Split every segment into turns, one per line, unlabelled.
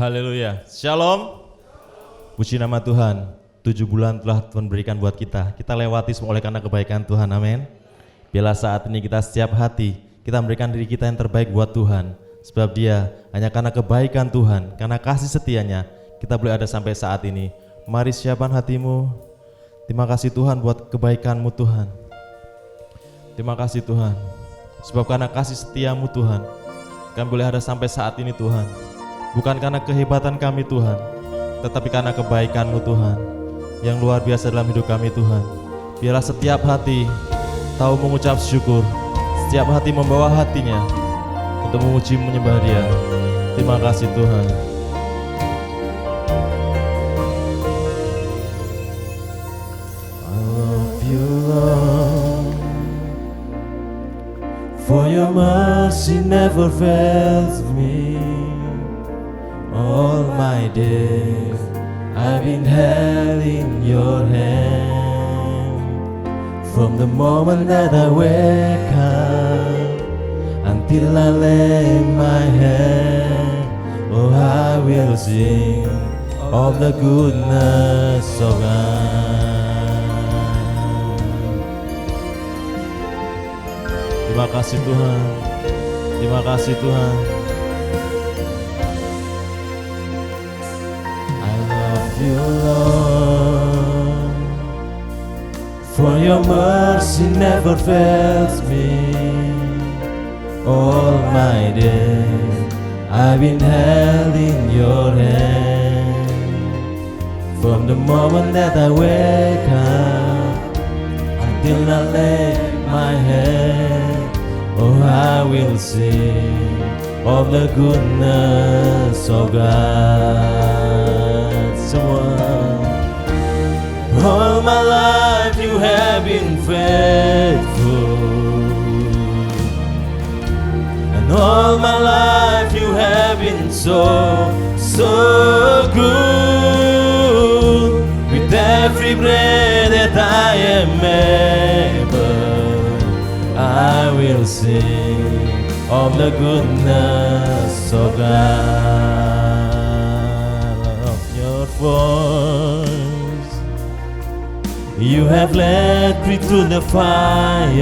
Haleluya. Shalom. Puji nama Tuhan. 7 bulan telah Tuhan berikan buat kita. Kita lewati semua oleh karena kebaikan Tuhan. Amin. Biarlah saat ini kita setiap hati kita memberikan diri kita yang terbaik buat Tuhan. Sebab Dia hanya karena kebaikan Tuhan, karena kasih setianya kita boleh ada sampai saat ini. Mari siapkan hatimu. Terima kasih Tuhan buat kebaikan-Mu Tuhan. Terima kasih Tuhan. Sebab karena kasih setiamu Tuhan, kami boleh ada sampai saat ini Tuhan. Bukan karena kehebatan kami Tuhan, tetapi karena kebaikan-Mu Tuhan yang luar biasa dalam hidup kami Tuhan. Biarlah setiap hati tahu mengucap syukur, setiap hati membawa hatinya untuk memuji menyembah Dia. Terima kasih Tuhan. I love you Lord, for your mercy never fails me. All my days I've been held in your hand. From the moment that I wake up until I lay my head, oh I will sing of the goodness of God. Terima kasih Tuhan. Terima kasih Tuhan. You Lord, for your mercy never fails me. All my days I've been held in your hand. From the moment that I wake up until I lay my head, oh I will sing of the goodness of God. All my life you have been faithful, and all my life you have been so good. With every breath that I am able, I will sing of the goodness of God. Voice. You have led me through the fire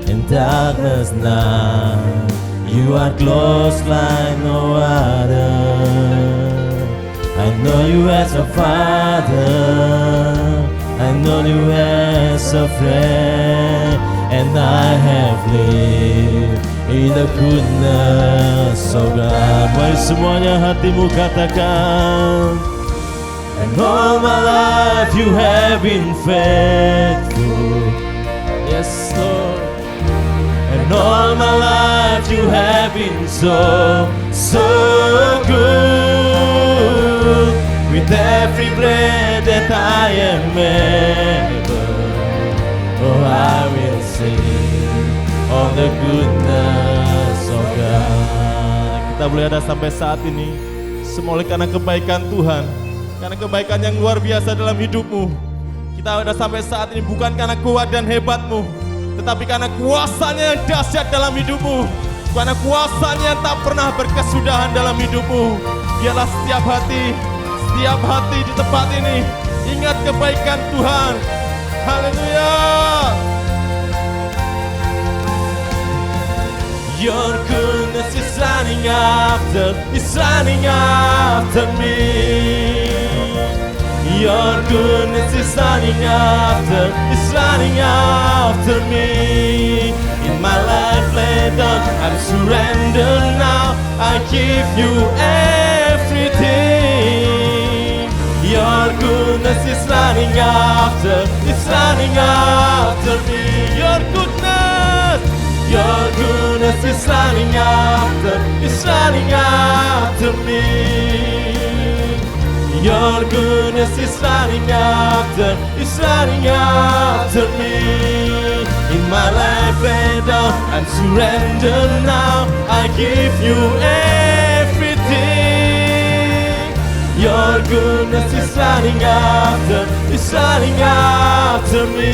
and darkness now. You are close like no other. I know you as a father, I know you as a friend, and I have lived in the goodness of God. Mari semuanya hatimu katakan. And all my life you have been faithful. Yes Lord. And all my life you have been so good. With every breath that I am able, oh I will sing of the goodness of God. Kita boleh ada sampai saat ini semua oleh karena kebaikan Tuhan, karena kebaikan yang luar biasa dalam hidupmu. Kita ada sampai saat ini bukan karena kuat dan hebatmu, tetapi karena kuasanya yang dahsyat dalam hidupmu, karena kuasanya yang tak pernah berkesudahan dalam hidupmu. Biarlah setiap hati di tempat ini ingat kebaikan Tuhan. Haleluya. Your goodness is running after me. Your goodness is running after me. In my life laid down, I'm surrendered now. I give you everything. Your goodness is running after me. Your goodness is running after me. Your goodness is running after me. In my life laid down, I'm surrendered now. I give you everything. Your goodness is running after me.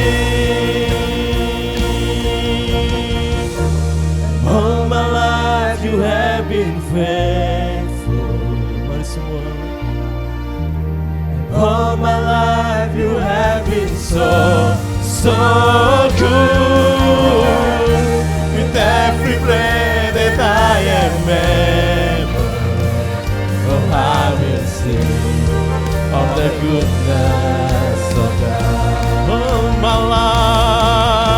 All my life you have been faithful. semua. All my life you have been so good. With every breath that I am able, oh I will sing of the goodness of God. All my life,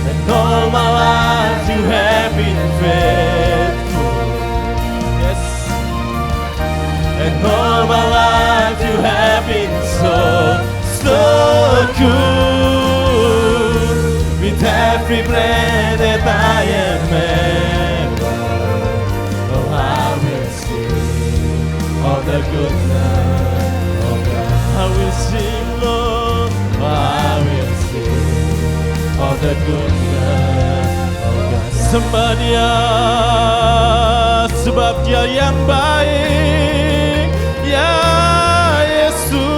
and all my life you have been faithful. Yes, and all my life you have been so good. With every breath that I am able, oh I will sing of the goodness of God. I will sing, Lord, I will sing of the goodness of God. Sembah Dia, sebab Dia yang baik, ya Yesus.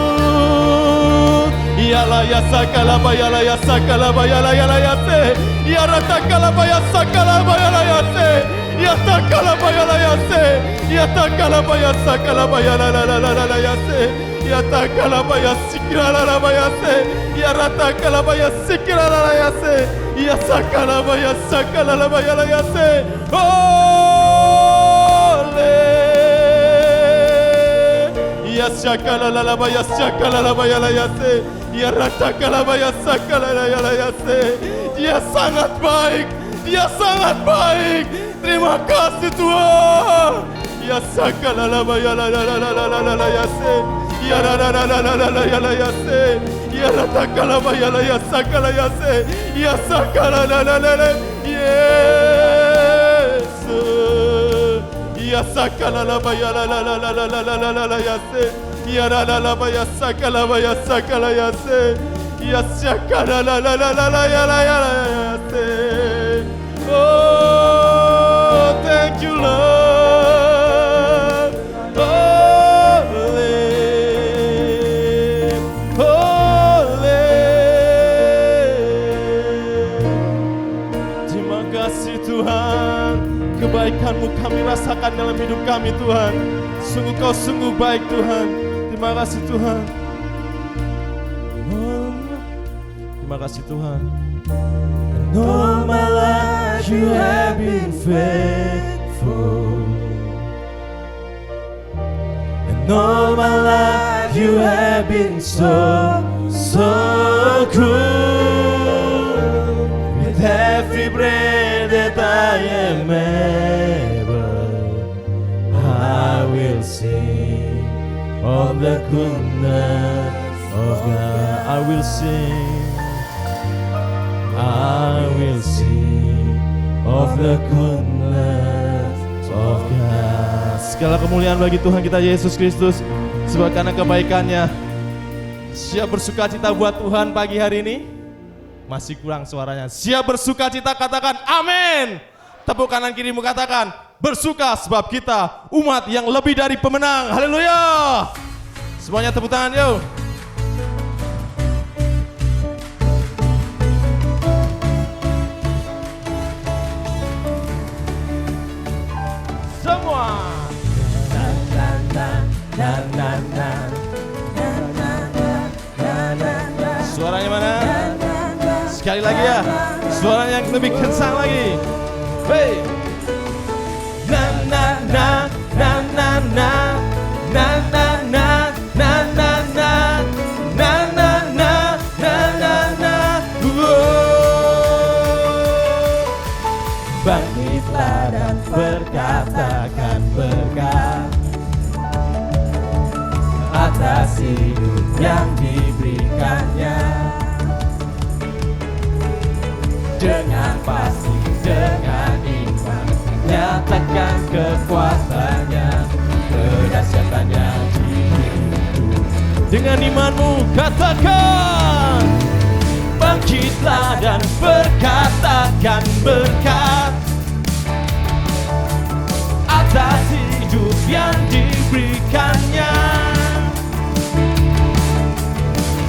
Yala ya sakala bayala ya sakala bayala yala ya se, ya ratakala baya sakala bayala ya se, ya takala bayala ya se, ya takala baya sakala bayala la la la la ya se, ya takala baya sikira la la baya se, ya ratakala baya sikira la la ya se, ya sakala baya sakala la bayala ya se. Ya sakala la la baya sakala la bayala ya se, ya ratakala baya sakala la ya se. Dia sangat baik, Dia sangat baik. Terima kasih Tuhan. Ya sakala la bayala la la la la la la ya se, ya la la la la la la ya la ya se, ya ratakala bayala ya sakala ya se, ya sakala la la la la. Yesus. Ya sakala la bayala la la la la la la la la ya se, ya la la la baya sakala ya se, ya sakala la la la la la ya la ya se. Oh, thank you Lord. Holy, holy. Terima kasih Tuhan. Kebaikan-Mu kami rasakan dalam hidup kami Tuhan. Sungguh Kau sungguh baik Tuhan. Terima kasih Tuhan. Terima kasih Tuhan. And all my life you have been faithful. And all my life you have been so good. With every breath that I am able, I will sing of the goodness of God. I will sing, I will sing of the goodness of God. Segala kemuliaan bagi Tuhan kita Yesus Kristus, sebab karena kebaikannya. Siap bersukacita buat Tuhan pagi hari ini? Masih kurang suaranya. Siap bersukacita, katakan amin. Tepuk kanan kirimu, katakan bersuka sebab kita umat yang lebih dari pemenang. Haleluya. Semuanya tepuk tangan yuk. Semua. Suaranya mana? Sekali lagi ya. Suaranya yang lebih kencang lagi. Hey. Na na na na na na na na na na na na na na na na na. Bangkitlah dan berkatakan berkat atas hidup yang diberikannya. Dengan pasti, dengan iman, nyatakan kekuatannya, kedahsyatannya di hidup. Dengan imanmu katakan, bangkitlah dan berkatakan berkat atas hidup yang diberikannya.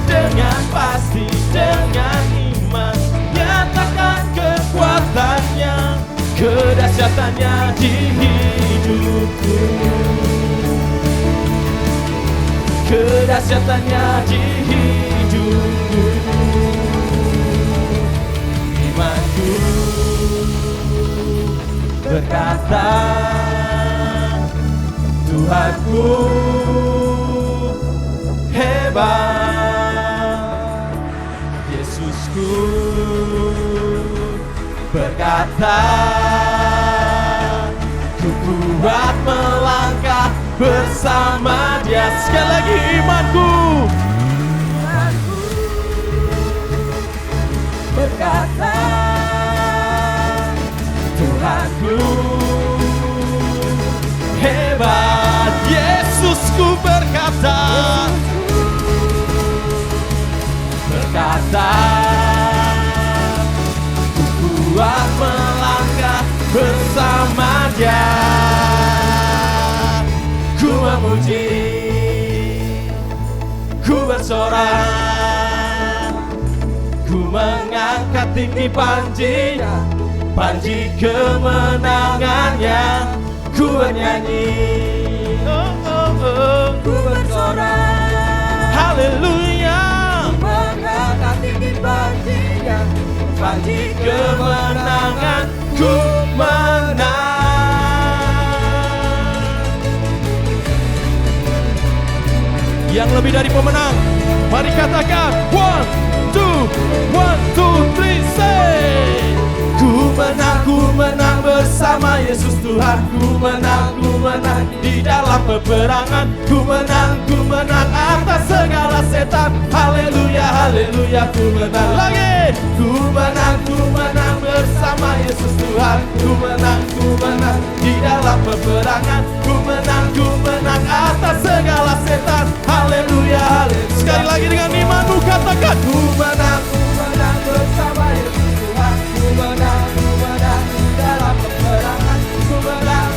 Dengan pasti, dengan iman, nyatakan kekuatannya, kedahsyatannya di hidupku. kedahsyatannya di hidupku. Imanku berkata, Tuhanku hebat. Yesusku berkata, ku kuat melangkah bersama Dia. Sekali lagi, imanku berkata, Tuhanku hebat. Yesusku berkata, ku kuat melangkah bersama Dia. Ku memuji, ku bersorak, ku mengangkat tinggi panji kemenangannya. Ku bernyanyi, ku bersorak, haleluya, ku mengangkat tinggi panji kemenangan. Ku menang. Yang lebih dari pemenang, mari katakan 1, 2, 3, say. Ku menang bersama Yesus Tuhan. Ku menang di dalam peperangan. Ku menang atas segala setan. Haleluya, haleluya, ku menang lagi. Ku menang bersama Yesus Tuhan. Ku menang di dalam peperangan. Ku menang atas segala setan. Haleluya, haleluya. Sekali lagi dengan imanmu katakan, ku menang bersama Yesus Tuhan. Ku menang di dalam peperangan. Ku menang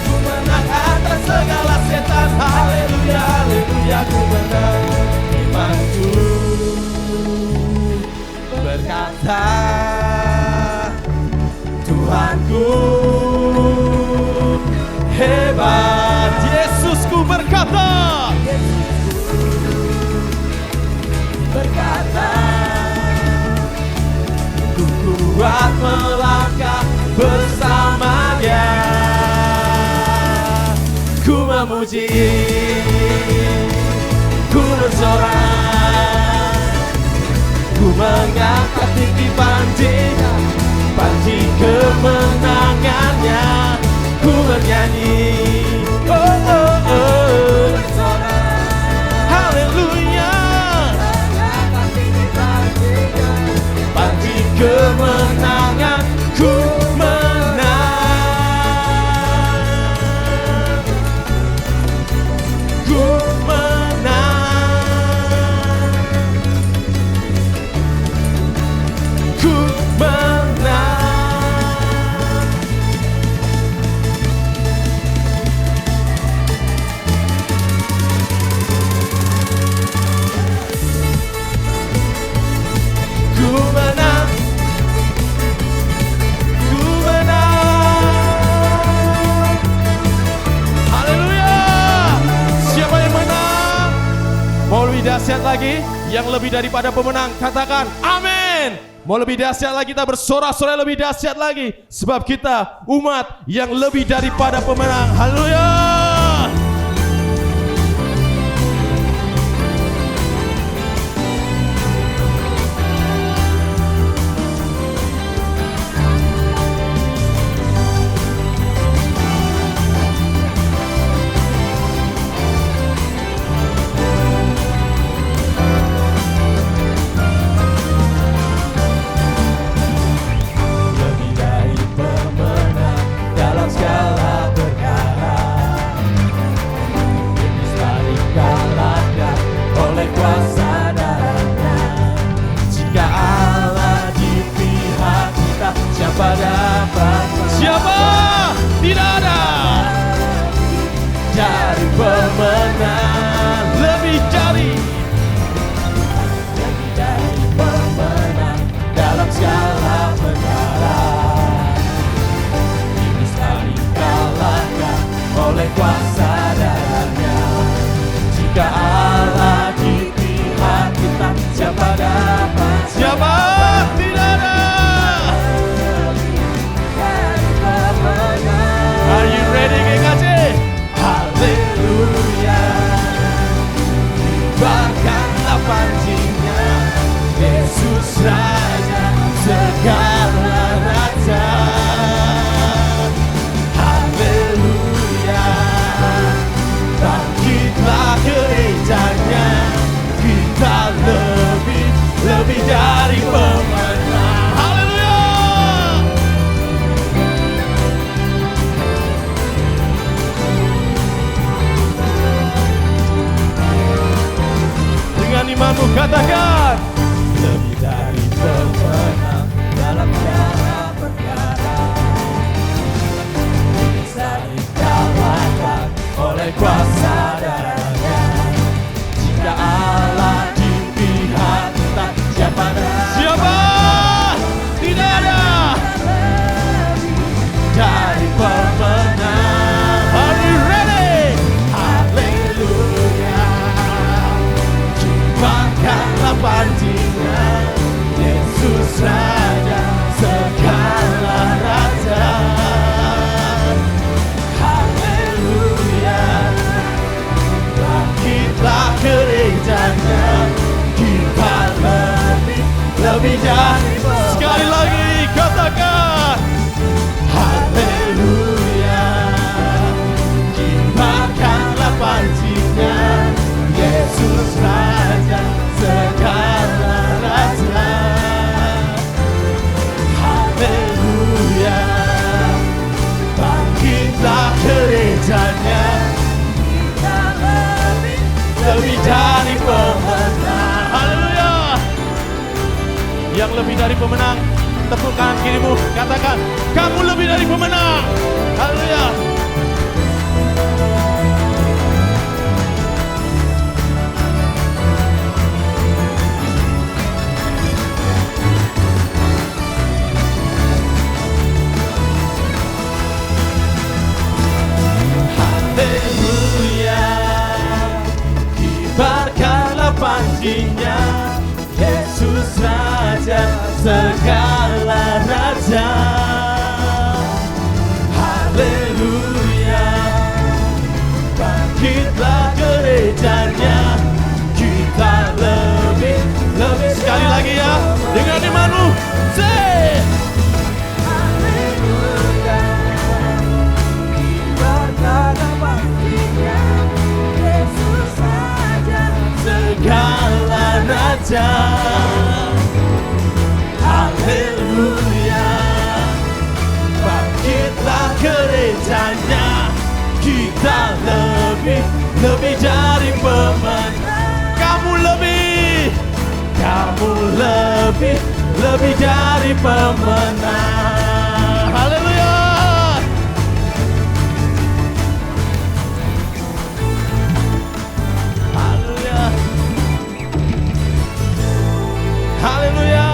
atas segala setan. Haleluya, haleluya, ku menang. Imanku berkata, Tuhanku hebat. Yesusku berkata, ku kuat melangkah bersama Dia. Ku memuji, ku bersorak, ku mengangkat tinggi panji kemenangannya. Ku bernyanyi, oh, oh, oh, haleluya, panji kemenangan. Ku menang, ku menang, ku menang. Ku menang, ku menang. Haleluya. Siapa yang menang? Mau lebih dahsyat lagi? Yang lebih daripada pemenang, katakan amin. Mau lebih dahsyat lagi, kita bersorak-sorai lebih dahsyat lagi. Sebab kita umat yang lebih daripada pemenang. Haleluya. Lebih dari pemenang dalam segala perkara. kibarkanlah panjinya, Yesus Raja segala raja. Haleluya, bangkitlah gerejanya, kita lebih dari pemenang. Haleluya. Dengan imanmu katakan, lebih dari pemenang dalam segala perkara, bisa dikalahkan oleh kuasa darahnya. Jika Allah di pihak kita, siapa? Tidak ada dari pemenang. Are you ready? Haleluya, kibarkanlah panjinya, Yesus Raja segala raja. Haleluya, bangkitlah gerejanya, kita lebih dari. Sekali lagi katakan, haleluya, kibarkanlah panjinya, Yesus Raja segala raja. Haleluya, bangkitlah gerejanya, kita lebih dari pemenang. Haleluya. Yang lebih dari pemenang, tepuk tangan kirimu, katakan, kamu lebih dari pemenang. Haleluya. Haleluya, kibarkanlah panjinya, Yesus Raja segala raja. Haleluya, bangkitlah gerejanya, kita lebih. Sekali lagi ya, dengan imanmu, say haleluya, kibarkanlah panjinya, Yesus Raja segala raja. Haleluya, bangkitlah gerejanya, kita lebih dari pemenang. Kamu lebih dari pemenang. Haleluya. Haleluya. Haleluya.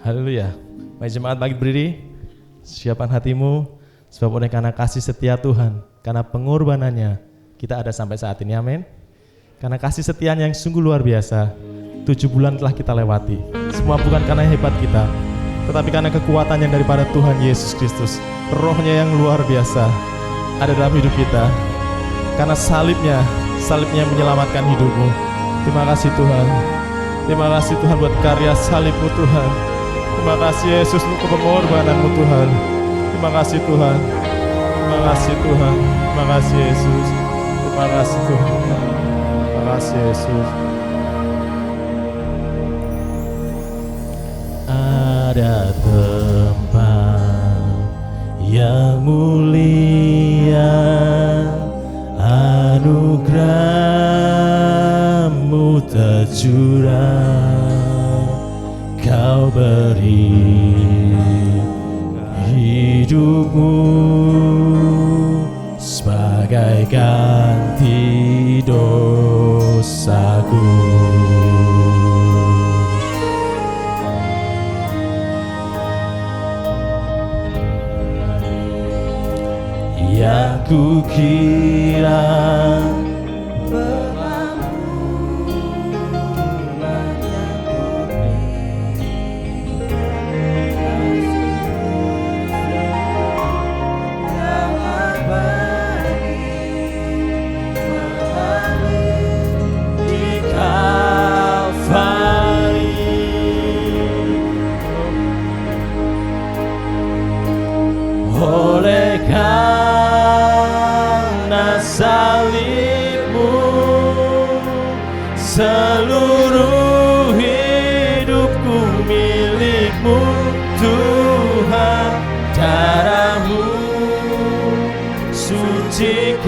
Haleluya. Mari jemaat bangkit berdiri. Siapkan hatimu, sebab oleh karena kasih setia Tuhan, karena pengorbanannya, kita ada sampai saat ini, amin. Karena kasih setianya yang sungguh luar biasa, 7 bulan telah kita lewati. Semua bukan karena hebat kita, tetapi karena kekuatan yang daripada Tuhan Yesus Kristus. Rohnya yang luar biasa ada dalam hidup kita. Karena salibnya menyelamatkan hidupmu. Terima kasih Tuhan. Terima kasih Tuhan buat karya salibmu Tuhan. Terima kasih Yesus untuk pengorbananmu Tuhan. Terima kasih Tuhan. Terima kasih Tuhan. Terima kasih Yesus. Terima kasih Tuhan. Terima kasih Yesus. Ada tempat yang mulia, anugerah-Mu tercurah, Kau beri hidup-Mu sebagai ganti dosaku. Yang kukira oleh karena salibmu, seluruh hidupku milik-Mu Tuhan. Darah-Mu sucikanku,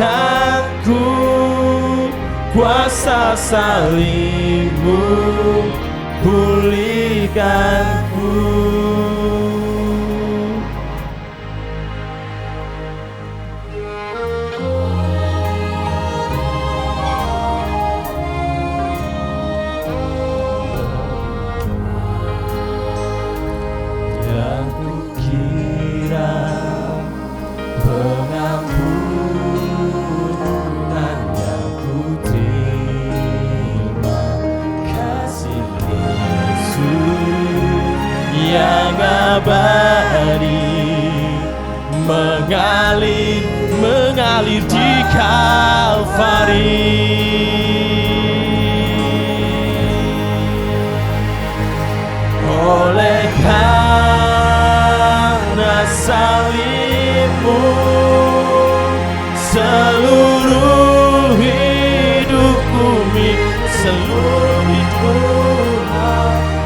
kuasa salib-Mu pulihkanku. Yang abadi mengalir di Kalvari. Oleh karena salib-Mu, seluruh hidupku seluruh hidupku,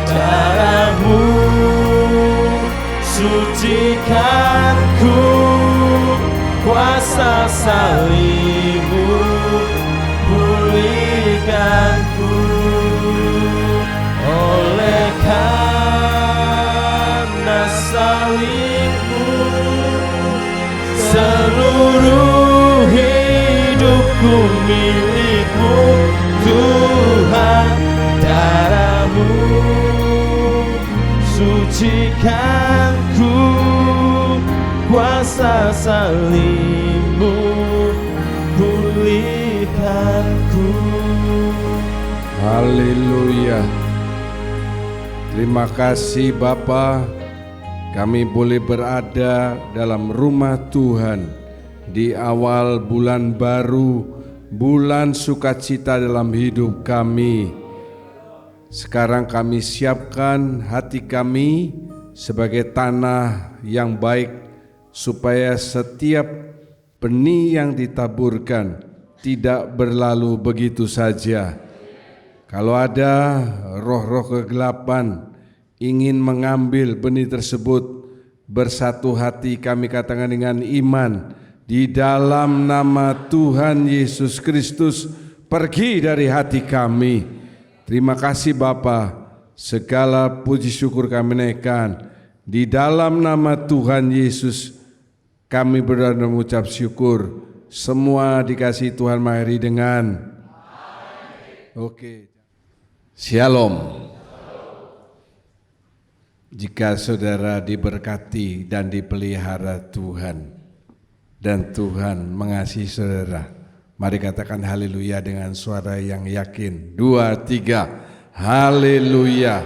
darah-Mu sucikanku, kuasa salib-Mu pulihkanku. Oleh karena salib-Mu, seluruh hidupku milik-Mu Tuhan. Darah-Mu sucikanku, kuasa salib-Mu pulihkanku.
Haleluya. Terima kasih Bapa, kami boleh berada dalam rumah Tuhan di awal bulan baru, bulan sukacita dalam hidup kami. Sekarang kami siapkan hati kami sebagai tanah yang baik, supaya setiap benih yang ditaburkan tidak berlalu begitu saja. Kalau ada roh-roh kegelapan ingin mengambil benih tersebut, bersatu hati kami katakan dengan iman, di dalam nama Tuhan Yesus Kristus, pergi dari hati kami. Terima kasih Bapa, segala puji syukur kami naikkan. Di dalam nama Tuhan Yesus kami berdoa dan mengucap syukur. Semua dikasihi Tuhan mengakhiri dengan Oke. Shalom. Jika saudara diberkati dan dipelihara Tuhan, dan Tuhan mengasihi saudara, mari katakan haleluya dengan suara yang yakin. 2, 3, haleluya.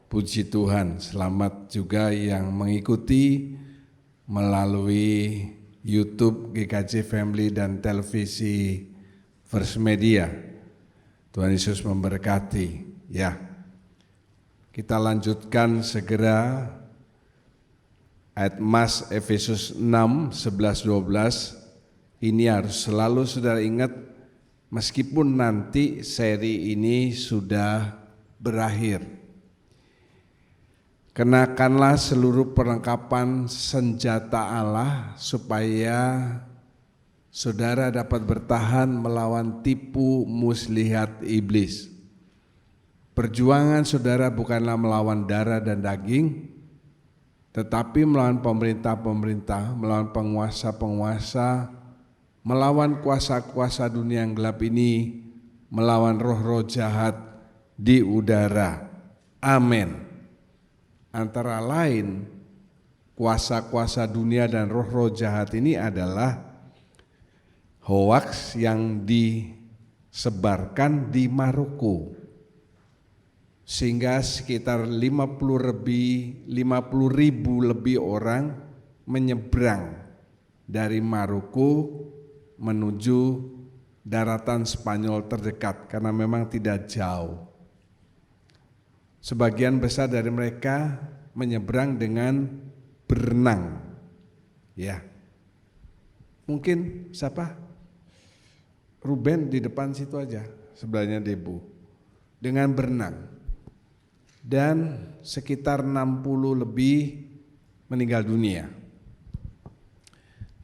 Puji Tuhan. Selamat juga yang mengikuti melalui YouTube GKJ Family dan televisi First Media. Tuhan Yesus memberkati. Ya, kita lanjutkan segera ayat Mas Efesus 6, 11, 12. Ini harus selalu saudara ingat, meskipun nanti seri ini sudah berakhir. Kenakanlah seluruh perlengkapan senjata Allah supaya saudara dapat bertahan melawan tipu muslihat iblis. Perjuangan saudara bukanlah melawan darah dan daging, tetapi melawan pemerintah-pemerintah, melawan penguasa-penguasa, melawan kuasa-kuasa dunia yang gelap ini, melawan roh-roh jahat di udara. Amin. Antara lain, kuasa-kuasa dunia dan roh-roh jahat ini adalah hoaks yang disebarkan di Maroko, sehingga sekitar 50.000 lebih orang menyeberang dari Maroko menuju daratan Spanyol terdekat, karena memang tidak jauh. Sebagian besar dari mereka menyeberang dengan berenang. Ya, mungkin siapa? Ruben di depan situ aja, sebelahnya Debu, dengan berenang. Dan sekitar 60 lebih meninggal dunia.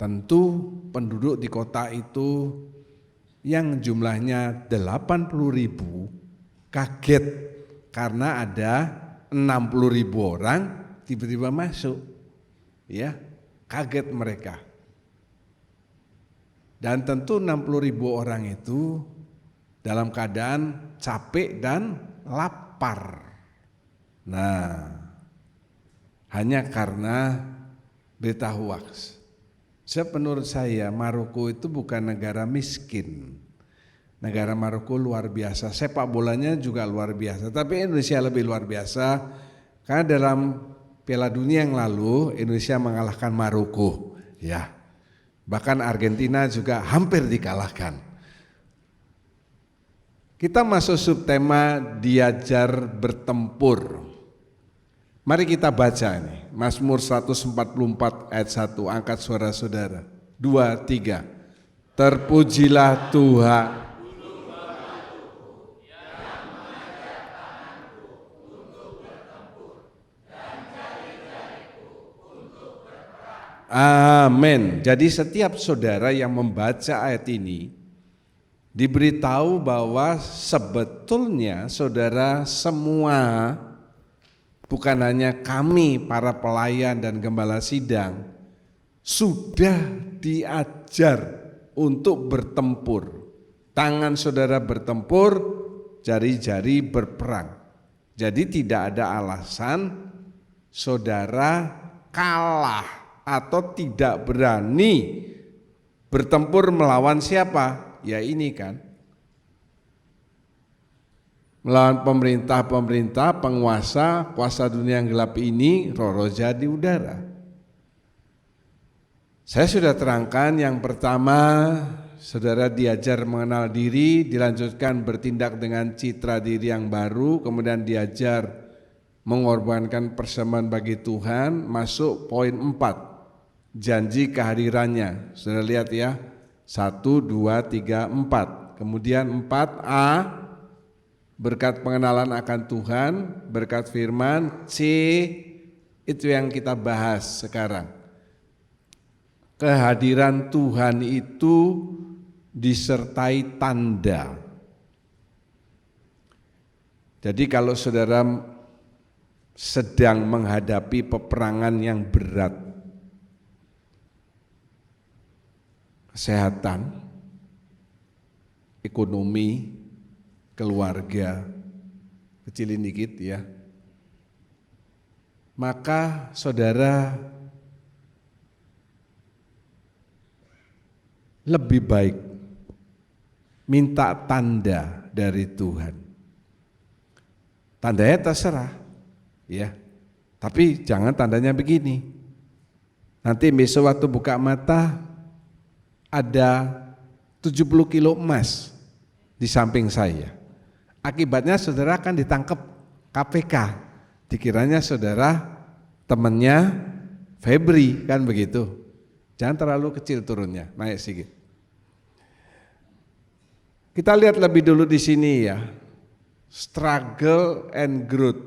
Tentu penduduk di kota itu yang jumlahnya 80.000 kaget karena ada 60.000 orang tiba-tiba masuk. Ya, kaget mereka. Dan tentu 60.000 orang itu dalam keadaan capek dan lapar. Nah, hanya karena berita hoaks. Menurut saya Maroko itu bukan negara miskin. Negara Maroko luar biasa, sepak bolanya juga luar biasa, tapi Indonesia lebih luar biasa karena dalam Piala Dunia yang lalu Indonesia mengalahkan Maroko. Ya, bahkan Argentina juga hampir dikalahkan. Kita masuk subtema diajar bertempur. Mari kita baca ini, Mazmur 144 ayat 1, angkat suara saudara. 2, 3. Terpujilah Tuhan. Amin. Jadi setiap saudara yang membaca ayat ini diberitahu bahwa sebetulnya saudara semua, bukan hanya kami para pelayan dan gembala sidang, sudah diajar untuk bertempur. Tangan saudara bertempur, jari-jari berperang. Jadi tidak ada alasan saudara kalah atau tidak berani bertempur melawan siapa? Ya ini kan, melawan pemerintah-pemerintah, penguasa, kuasa dunia yang gelap ini, roh-roh jahat di udara. Saya sudah terangkan yang pertama, saudara diajar mengenal diri, dilanjutkan bertindak dengan citra diri yang baru, kemudian diajar mengorbankan persembahan bagi Tuhan. Masuk poin 4, janji kehadirannya. Saudara lihat ya, 1, 2, 3, 4. Kemudian 4A, berkat pengenalan akan Tuhan, berkat firman. C, itu yang kita bahas sekarang. Kehadiran Tuhan itu disertai tanda. Jadi kalau saudara sedang menghadapi peperangan yang berat, kesehatan, ekonomi, keluarga, kecilin dikit ya, maka saudara lebih baik minta tanda dari Tuhan. Tandanya terserah, ya. Tapi jangan tandanya begini. Nanti besok waktu buka mata ada 70 kilo emas di samping saya. Akibatnya saudara akan ditangkap KPK. Dikiranya saudara temannya Febri, kan begitu. Jangan terlalu kecil turunnya, naik sedikit. Kita lihat lebih dulu di sini ya. Struggle and growth.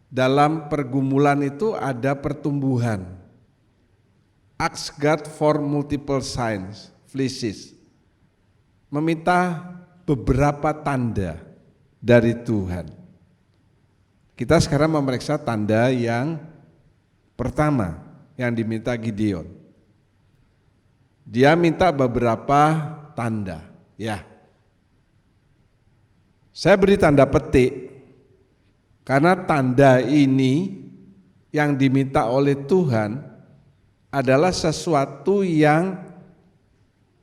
Dalam pergumulan itu ada pertumbuhan. Ask God for multiple signs, flashes. Meminta beberapa tanda dari Tuhan. Kita sekarang memeriksa tanda yang pertama yang diminta Gideon. Dia minta beberapa tanda, ya. Saya beri tanda petik karena tanda ini yang diminta oleh Tuhan adalah sesuatu yang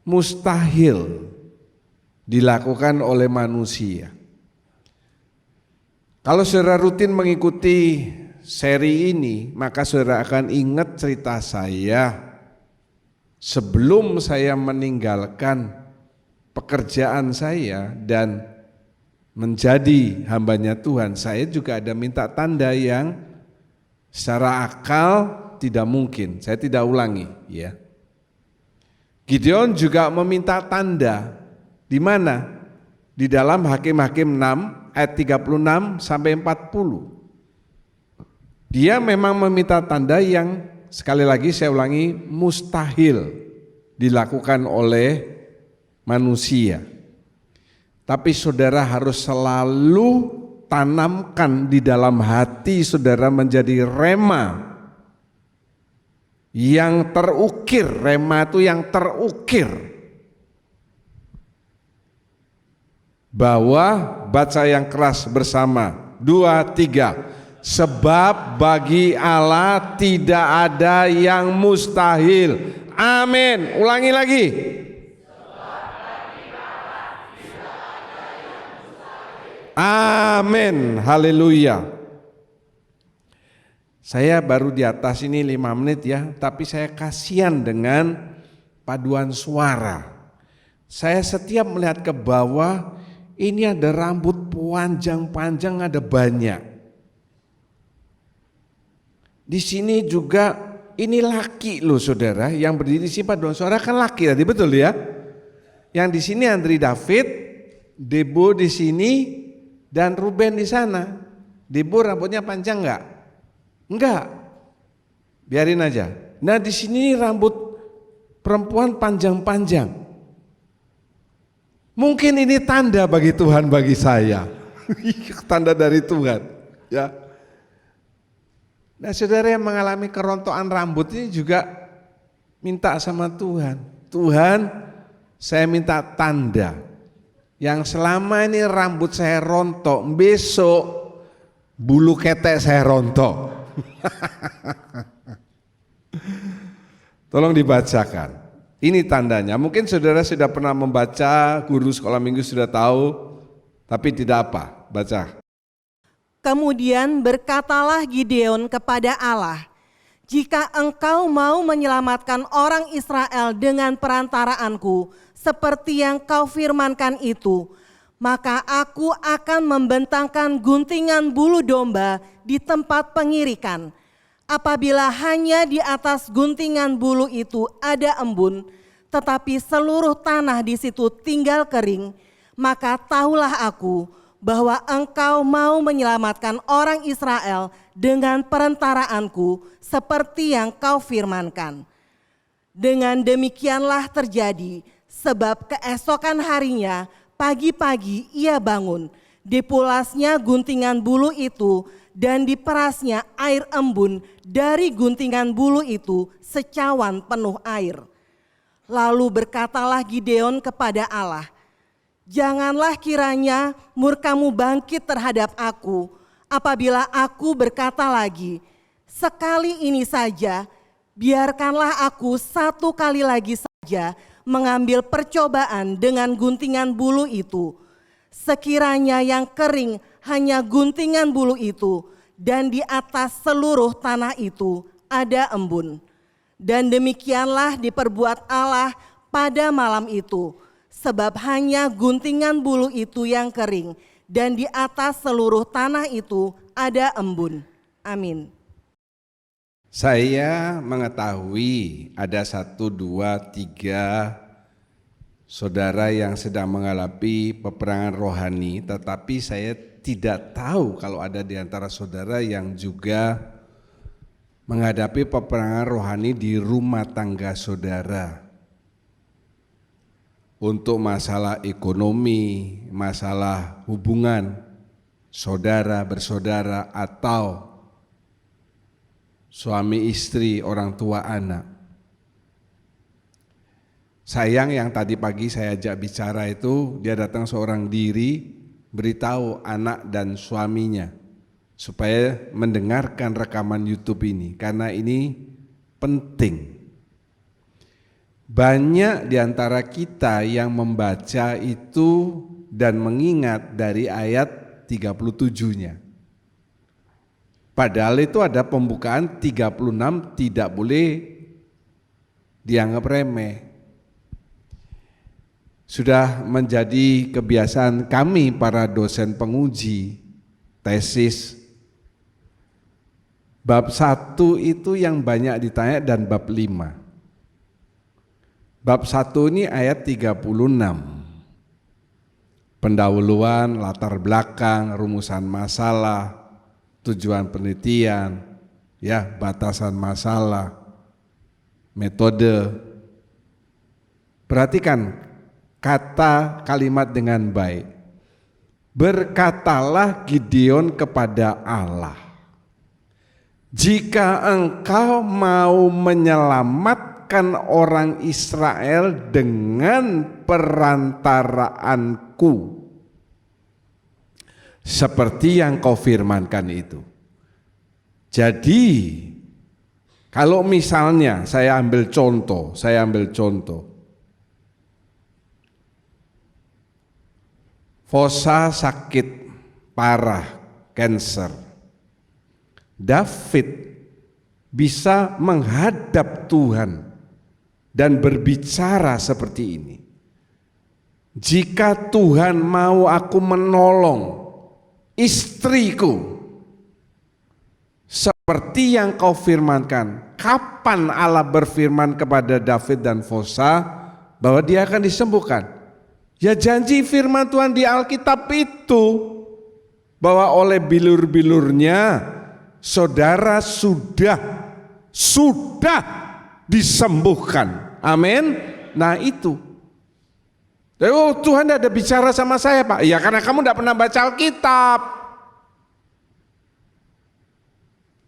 mustahil dilakukan oleh manusia. Kalau saudara rutin mengikuti seri ini, maka saudara akan ingat cerita saya sebelum saya meninggalkan pekerjaan saya dan menjadi hambanya Tuhan. Saya juga ada minta tanda yang secara akal tidak mungkin, saya tidak ulangi, ya. Gideon juga meminta tanda di mana? Di dalam Hakim-Hakim 6 ayat 36 sampai 40. Dia memang meminta tanda yang sekali lagi saya ulangi mustahil dilakukan oleh manusia. Tapi saudara harus selalu tanamkan di dalam hati saudara menjadi rema yang terukir. Rema itu yang terukir, bahwa baca yang keras bersama 2, 3. Sebab bagi Allah tidak ada yang mustahil. Amin. Ulangi lagi. Amin. Haleluya. Saya baru di atas ini 5 menit ya, tapi saya kasihan dengan paduan suara. Saya setiap melihat ke bawah, ini ada rambut panjang-panjang, ada banyak. Di sini juga ini laki loh saudara, yang berdiri di sini paduan suara kan laki tadi, betul ya? Yang di sini Andri David, Debo di sini, dan Ruben di sana. Debo rambutnya panjang enggak? Enggak. Biarin aja. Nah, di sini rambut perempuan panjang-panjang. Mungkin ini tanda bagi Tuhan bagi saya. Tanda dari Tuhan, ya. Nah, saudara yang mengalami kerontokan rambut ini juga minta sama Tuhan. Tuhan, saya minta tanda. Yang selama ini rambut saya rontok, besok bulu ketek saya rontok. Tolong dibacakan. Ini tandanya. Mungkin saudara sudah pernah membaca, guru sekolah minggu sudah tahu, tapi tidak apa. Baca.
Kemudian berkatalah Gideon kepada Allah, "Jika engkau mau menyelamatkan orang Israel dengan perantaraanku, seperti yang kau firmankan itu, maka aku akan membentangkan guntingan bulu domba di tempat pengirikan. Apabila hanya di atas guntingan bulu itu ada embun, tetapi seluruh tanah di situ tinggal kering, maka tahulah aku bahwa engkau mau menyelamatkan orang Israel dengan perantaraanku seperti yang kau firmankan." Dengan demikianlah terjadi, sebab keesokan harinya pagi-pagi ia bangun, dipulasnya guntingan bulu itu dan diperasnya air embun dari guntingan bulu itu secawan penuh air. Lalu berkatalah Gideon kepada Allah, "Janganlah kiranya murkamu bangkit terhadap aku apabila aku berkata lagi, sekali ini saja, biarkanlah aku satu kali lagi saja mengambil percobaan dengan guntingan bulu itu. Sekiranya yang kering hanya guntingan bulu itu, dan di atas seluruh tanah itu ada embun. Dan demikianlah diperbuat Allah pada malam itu, sebab hanya guntingan bulu itu yang kering, dan di atas seluruh tanah itu ada embun. Amin.
Saya mengetahui ada 1, 2, 3 saudara yang sedang mengalami peperangan rohani, tetapi saya tidak tahu kalau ada di antara saudara yang juga menghadapi peperangan rohani di rumah tangga saudara. Untuk masalah ekonomi, masalah hubungan saudara bersaudara, atau suami istri, orang tua anak. Sayang yang tadi pagi saya ajak bicara itu, dia datang seorang diri beritahu anak dan suaminya supaya mendengarkan rekaman YouTube ini, karena ini penting. Banyak di antara kita yang membaca itu dan mengingat dari ayat 37-nya. Padahal itu ada pembukaan 36 tidak boleh dianggap remeh. Sudah menjadi kebiasaan kami para dosen penguji tesis. Bab 1 itu yang banyak ditanya dan bab 5. Bab 1 ini ayat 36. Pendahuluan, latar belakang, rumusan masalah, tujuan penelitian, ya, batasan masalah, metode. Perhatikan kata kalimat dengan baik. Berkatalah Gideon kepada Allah, jika engkau mau menyelamatkan orang Israel dengan perantaraanku, seperti yang kau firmankan itu. Jadi kalau misalnya saya ambil contoh, Fosa sakit parah, cancer. David bisa menghadap Tuhan dan berbicara seperti ini. Jika Tuhan mau aku menolong istriku seperti yang kau firmankan. Kapan Allah berfirman kepada David dan Fosa bahwa dia akan disembuhkan? Ya janji firman Tuhan di Alkitab itu, bahwa oleh bilur-bilurnya saudara sudah disembuhkan. Amin. Nah itu. Oh, Tuhan tidak ada bicara sama saya, Pak. Ya karena kamu tidak pernah baca Alkitab.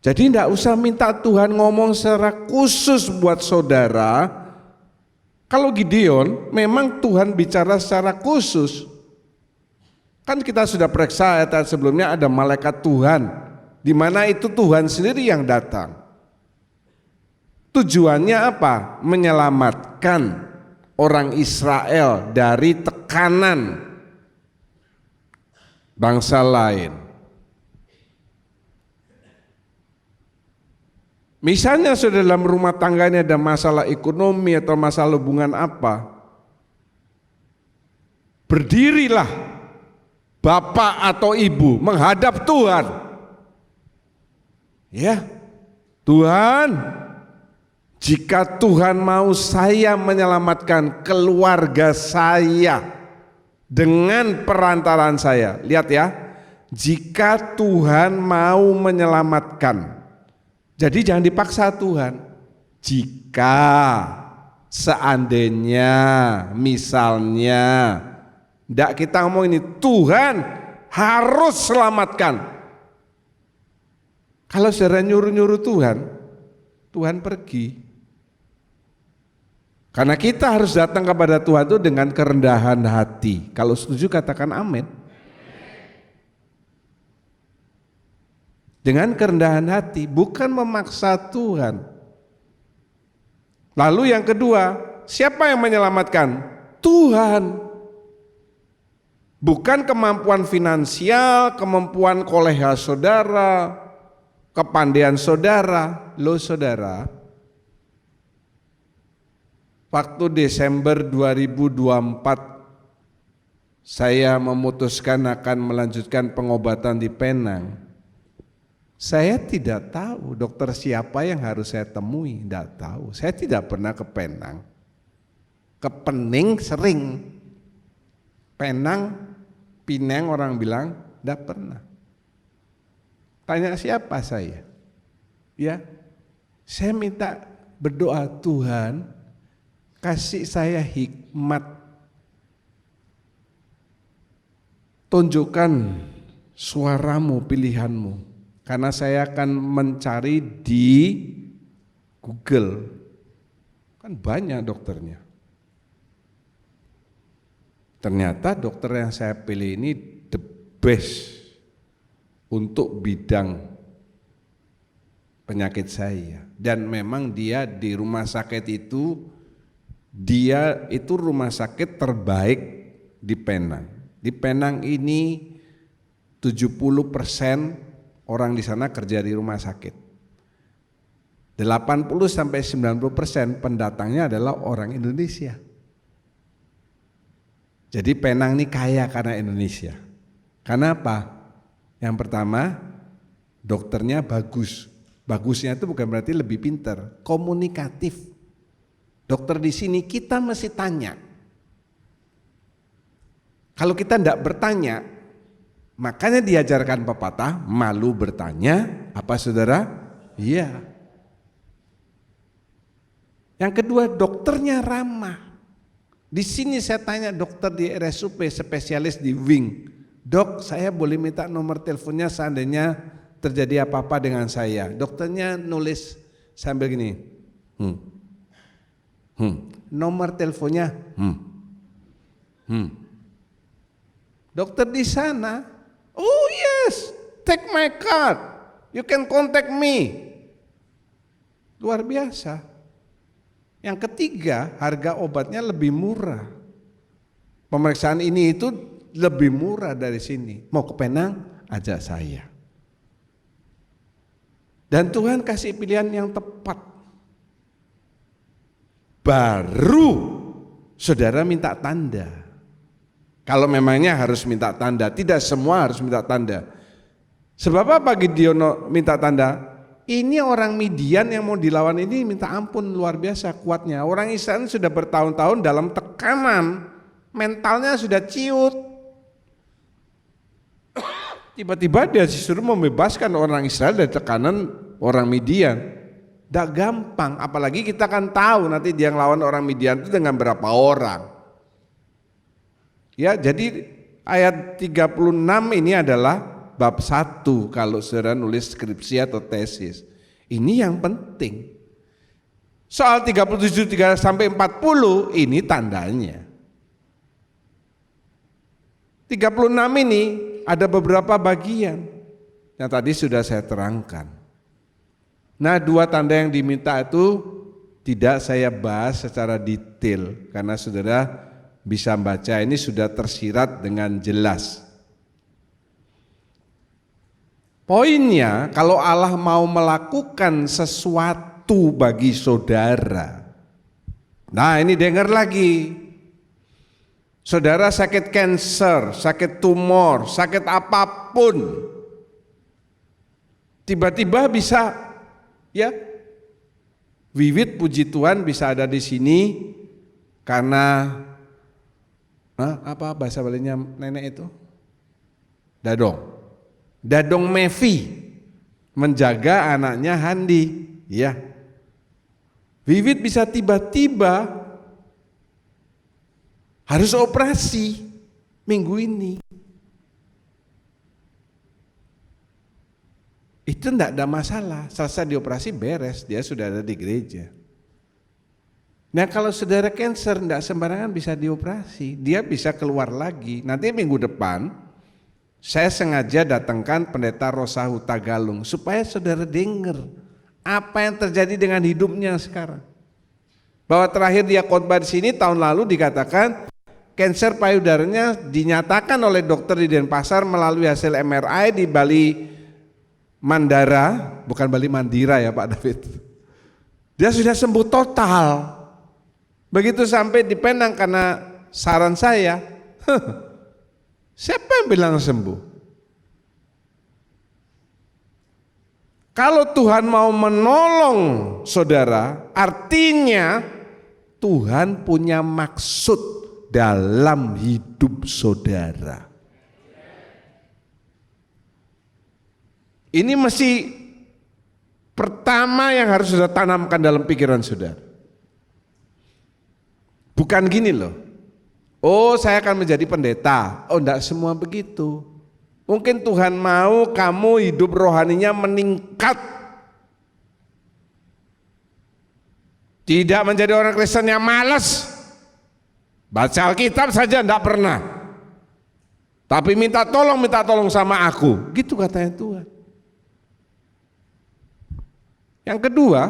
Jadi tidak usah minta Tuhan ngomong secara khusus buat saudara. Kalau Gideon memang Tuhan bicara secara khusus. Kan kita sudah periksa ayat sebelumnya, ada malaikat Tuhan, di mana itu Tuhan sendiri yang datang. Tujuannya apa? Menyelamatkan orang Israel dari tekanan bangsa lain. Misalnya sudah dalam rumah tangganya ada masalah ekonomi atau masalah hubungan apa, berdirilah bapak atau ibu menghadap Tuhan. Ya, Tuhan, jika Tuhan mau saya menyelamatkan keluarga saya dengan perantaraan saya. Lihat ya, jika Tuhan mau menyelamatkan. Jadi jangan dipaksa Tuhan. Jika seandainya misalnya, tidak kita ngomong ini, Tuhan harus selamatkan. Kalau saudara nyuruh-nyuruh Tuhan pergi. Karena kita harus datang kepada Tuhan itu dengan kerendahan hati. Kalau setuju katakan amin. dengan kerendahan hati, bukan memaksa Tuhan. Lalu yang kedua, siapa yang menyelamatkan? Tuhan. Bukan kemampuan finansial, kemampuan koleha saudara, kepandaian saudara. Loh saudara, waktu Desember 2024 saya memutuskan akan melanjutkan pengobatan di Penang. Saya tidak tahu dokter siapa yang harus saya temui, tidak tahu. Saya tidak pernah ke Penang. Ke Pening sering. Penang, Pineng orang bilang, tidak pernah. Tanya siapa saya? Ya, saya minta berdoa, Tuhan kasih saya hikmat, tunjukkan suaramu, pilihanmu, karena saya akan mencari di Google, kan banyak dokternya. Ternyata dokter yang saya pilih ini the best untuk bidang penyakit saya. Dan memang dia di rumah sakit itu, dia itu rumah sakit terbaik di Penang. Di Penang ini 70% orang di sana kerja di rumah sakit. 80-90% pendatangnya adalah orang Indonesia. Jadi Penang ini kaya karena Indonesia. Karena apa? Yang pertama, dokternya bagus. Bagusnya itu bukan berarti lebih pintar, komunikatif. Dokter di sini kita mesti tanya. Kalau kita tidak bertanya, makanya diajarkan pepatah, malu bertanya, apa saudara? Iya. Yang kedua, dokternya ramah. Di sini saya tanya dokter di RSUP, spesialis di Wing. Dok, saya boleh minta nomor teleponnya seandainya terjadi apa-apa dengan saya. Dokternya nulis sambil gini. Nomor teleponnya. Dokter di sana, oh yes, take my card, you can contact me. Luar biasa. Yang ketiga, harga obatnya lebih murah. Pemeriksaan ini itu lebih murah dari sini. Mau ke Penang, ajak saya. Dan Tuhan kasih pilihan yang tepat. Baru saudara minta tanda. Kalau memangnya harus minta tanda, tidak semua harus minta tanda. Sebab apa Gideon minta tanda? Ini orang Midian yang mau dilawan ini minta ampun luar biasa kuatnya. Orang Israel sudah bertahun-tahun dalam tekanan, mentalnya sudah ciut. Tiba-tiba dia disuruh membebaskan orang Israel dari tekanan orang Midian. Tidak gampang, apalagi kita kan tahu nanti dia ngelawan orang Midian itu dengan berapa orang. Ya, jadi ayat 36 ini adalah bab 1 kalau saudara nulis skripsi atau tesis. Ini yang penting. Soal 37 sampai 40 ini tandanya. 36 ini ada beberapa bagian yang tadi sudah saya terangkan. Nah, 2 tanda yang diminta itu tidak saya bahas secara detail karena saudara bisa baca, ini sudah tersirat dengan jelas. Poinnya, kalau Allah mau melakukan sesuatu bagi saudara, nah ini dengar lagi, saudara sakit kanker, sakit tumor, sakit apapun, tiba-tiba bisa, ya, wiwit puji Tuhan bisa ada di sini karena apa bahasa Balinya nenek itu? Dadong Mevi menjaga anaknya Handi, ya. Wiwit bisa tiba-tiba harus operasi minggu ini. Itu enggak ada masalah, selesai dioperasi beres, dia sudah ada di gereja. Nah kalau saudara cancer enggak sembarangan bisa dioperasi, dia bisa keluar lagi. Nanti minggu depan Saya sengaja datangkan pendeta Rosa Huta Galung supaya saudara dengar apa yang terjadi dengan hidupnya sekarang. Bahwa terakhir dia khotbah di sini tahun lalu dikatakan kanker payudaranya dinyatakan oleh dokter di Denpasar melalui hasil MRI di Bali Mandara, bukan Bali Mandira ya Pak David. Dia sudah sembuh total. Begitu sampai di Penang karena saran saya, siapa yang bilang sembuh? Kalau Tuhan mau menolong saudara, artinya Tuhan punya maksud dalam hidup saudara. Ini mesti pertama yang harus saudara tanamkan dalam pikiran saudara. Bukan gini loh, oh saya akan menjadi pendeta. Oh enggak semua begitu. Mungkin Tuhan mau kamu hidup rohaninya meningkat. Tidak menjadi orang Kristen yang malas. Baca Alkitab saja enggak pernah. Tapi minta tolong sama aku. Gitu katanya Tuhan. Yang kedua,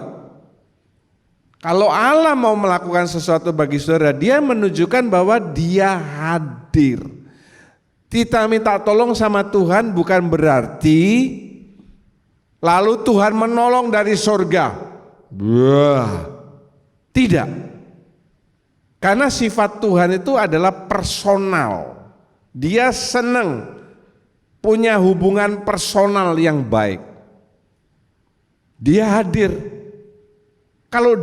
kalau Allah mau melakukan sesuatu bagi saudara, dia menunjukkan bahwa dia hadir. Kita minta tolong sama Tuhan bukan berarti lalu Tuhan menolong dari surga. Wah, tidak. Karena sifat Tuhan itu adalah personal. Dia senang punya hubungan personal yang baik. Dia hadir. Kalau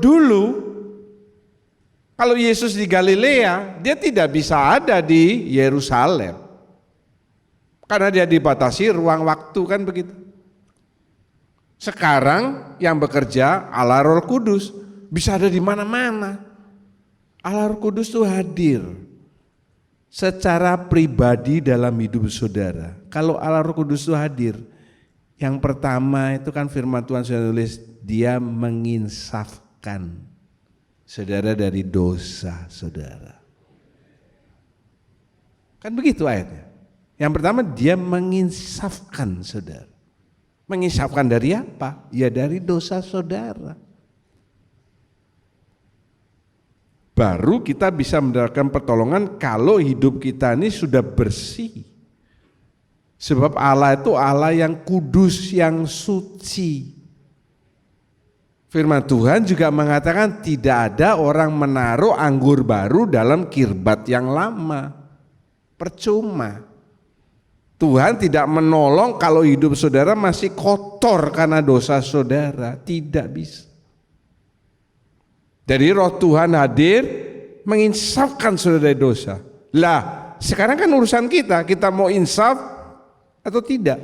Yesus di Galilea, dia tidak bisa ada di Yerusalem. Karena dia dibatasi ruang waktu kan begitu. Sekarang yang bekerja Allah Roh Kudus bisa ada di mana-mana. Allah Roh Kudus itu hadir secara pribadi dalam hidup saudara. Kalau Allah Roh Kudus itu hadir, yang pertama itu kan firman Tuhan sudah tulis, dia menginsafkan saudara dari dosa saudara. Kan begitu ayatnya. Yang pertama dia menginsafkan saudara. Menginsafkan dari apa? Ya dari dosa saudara. Baru kita bisa mendapatkan pertolongan kalau hidup kita ini sudah bersih. Sebab Allah itu Allah yang kudus, yang suci. Firman Tuhan juga mengatakan tidak ada orang menaruh anggur baru dalam kirbat yang lama. Percuma. Tuhan tidak menolong kalau hidup saudara masih kotor karena dosa saudara. Tidak bisa. Jadi roh Tuhan hadir menginsafkan saudara dari dosa. Lah, sekarang kan urusan kita mau insaf atau tidak.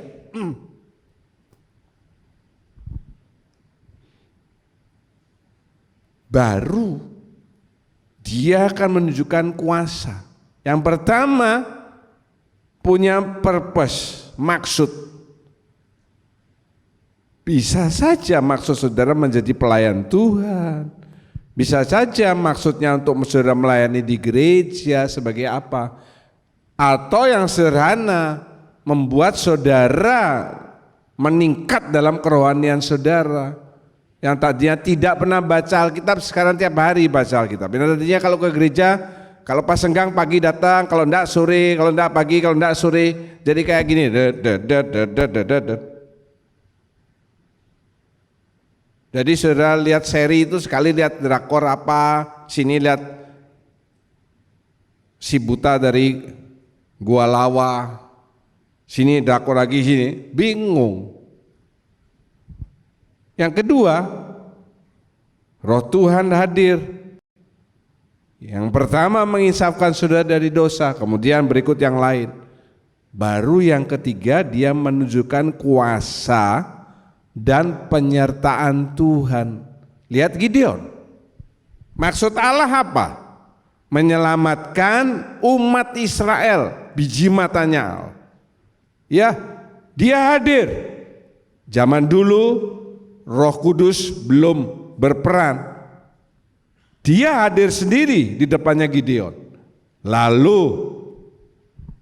Baru dia akan menunjukkan kuasa. Yang pertama punya purpose, maksud. Bisa saja maksud saudara menjadi pelayan Tuhan. Bisa saja maksudnya untuk saudara melayani di gereja sebagai apa. Atau yang sederhana, membuat saudara meningkat dalam kerohanian saudara. Yang tadinya tidak pernah baca Alkitab, sekarang tiap hari baca Alkitab. Yang tadinya kalau ke gereja, kalau pas senggang pagi datang, kalau enggak sore, kalau enggak pagi, kalau enggak sore. Jadi kayak gini. Jadi saudara lihat seri itu sekali lihat drakor apa, sini lihat si buta dari Gua Lawa, sini drakor lagi sini, bingung. Yang kedua, roh Tuhan hadir. Yang pertama menginsafkan saudara dari dosa, kemudian berikut yang lain. Baru yang ketiga dia menunjukkan kuasa dan penyertaan Tuhan. Lihat Gideon. Maksud Allah apa? Menyelamatkan umat Israel, biji matanya. Ya, dia hadir. Zaman dulu Roh Kudus belum berperan. Dia hadir sendiri di depannya Gideon. Lalu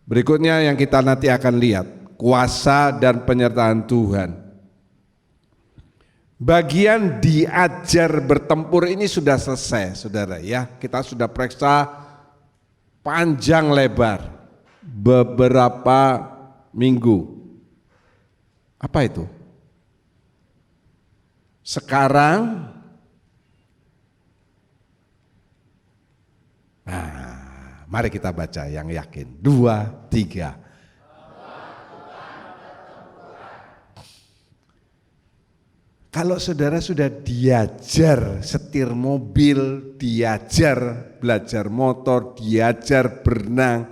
berikutnya yang kita nanti akan lihat. kuasa dan penyertaan Tuhan. Bagian diajar bertempur ini sudah selesai, saudara ya. Kita sudah periksa panjang lebar beberapa minggu. Apa itu? Sekarang, mari kita baca yang yakin. 2, 3. Kalau saudara sudah diajar setir mobil, diajar belajar motor, diajar berenang,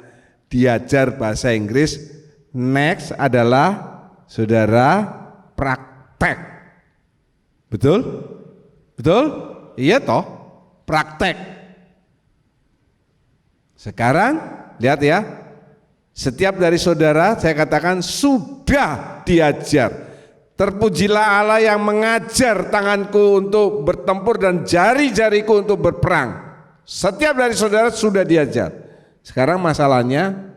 diajar bahasa Inggris, next adalah saudara praktek. Betul? Betul? Iya toh, praktek. Sekarang lihat ya, setiap dari saudara saya katakan sudah diajar. Terpujilah Allah yang mengajar tanganku untuk bertempur dan jari-jariku untuk berperang. Setiap dari saudara sudah diajar. Sekarang masalahnya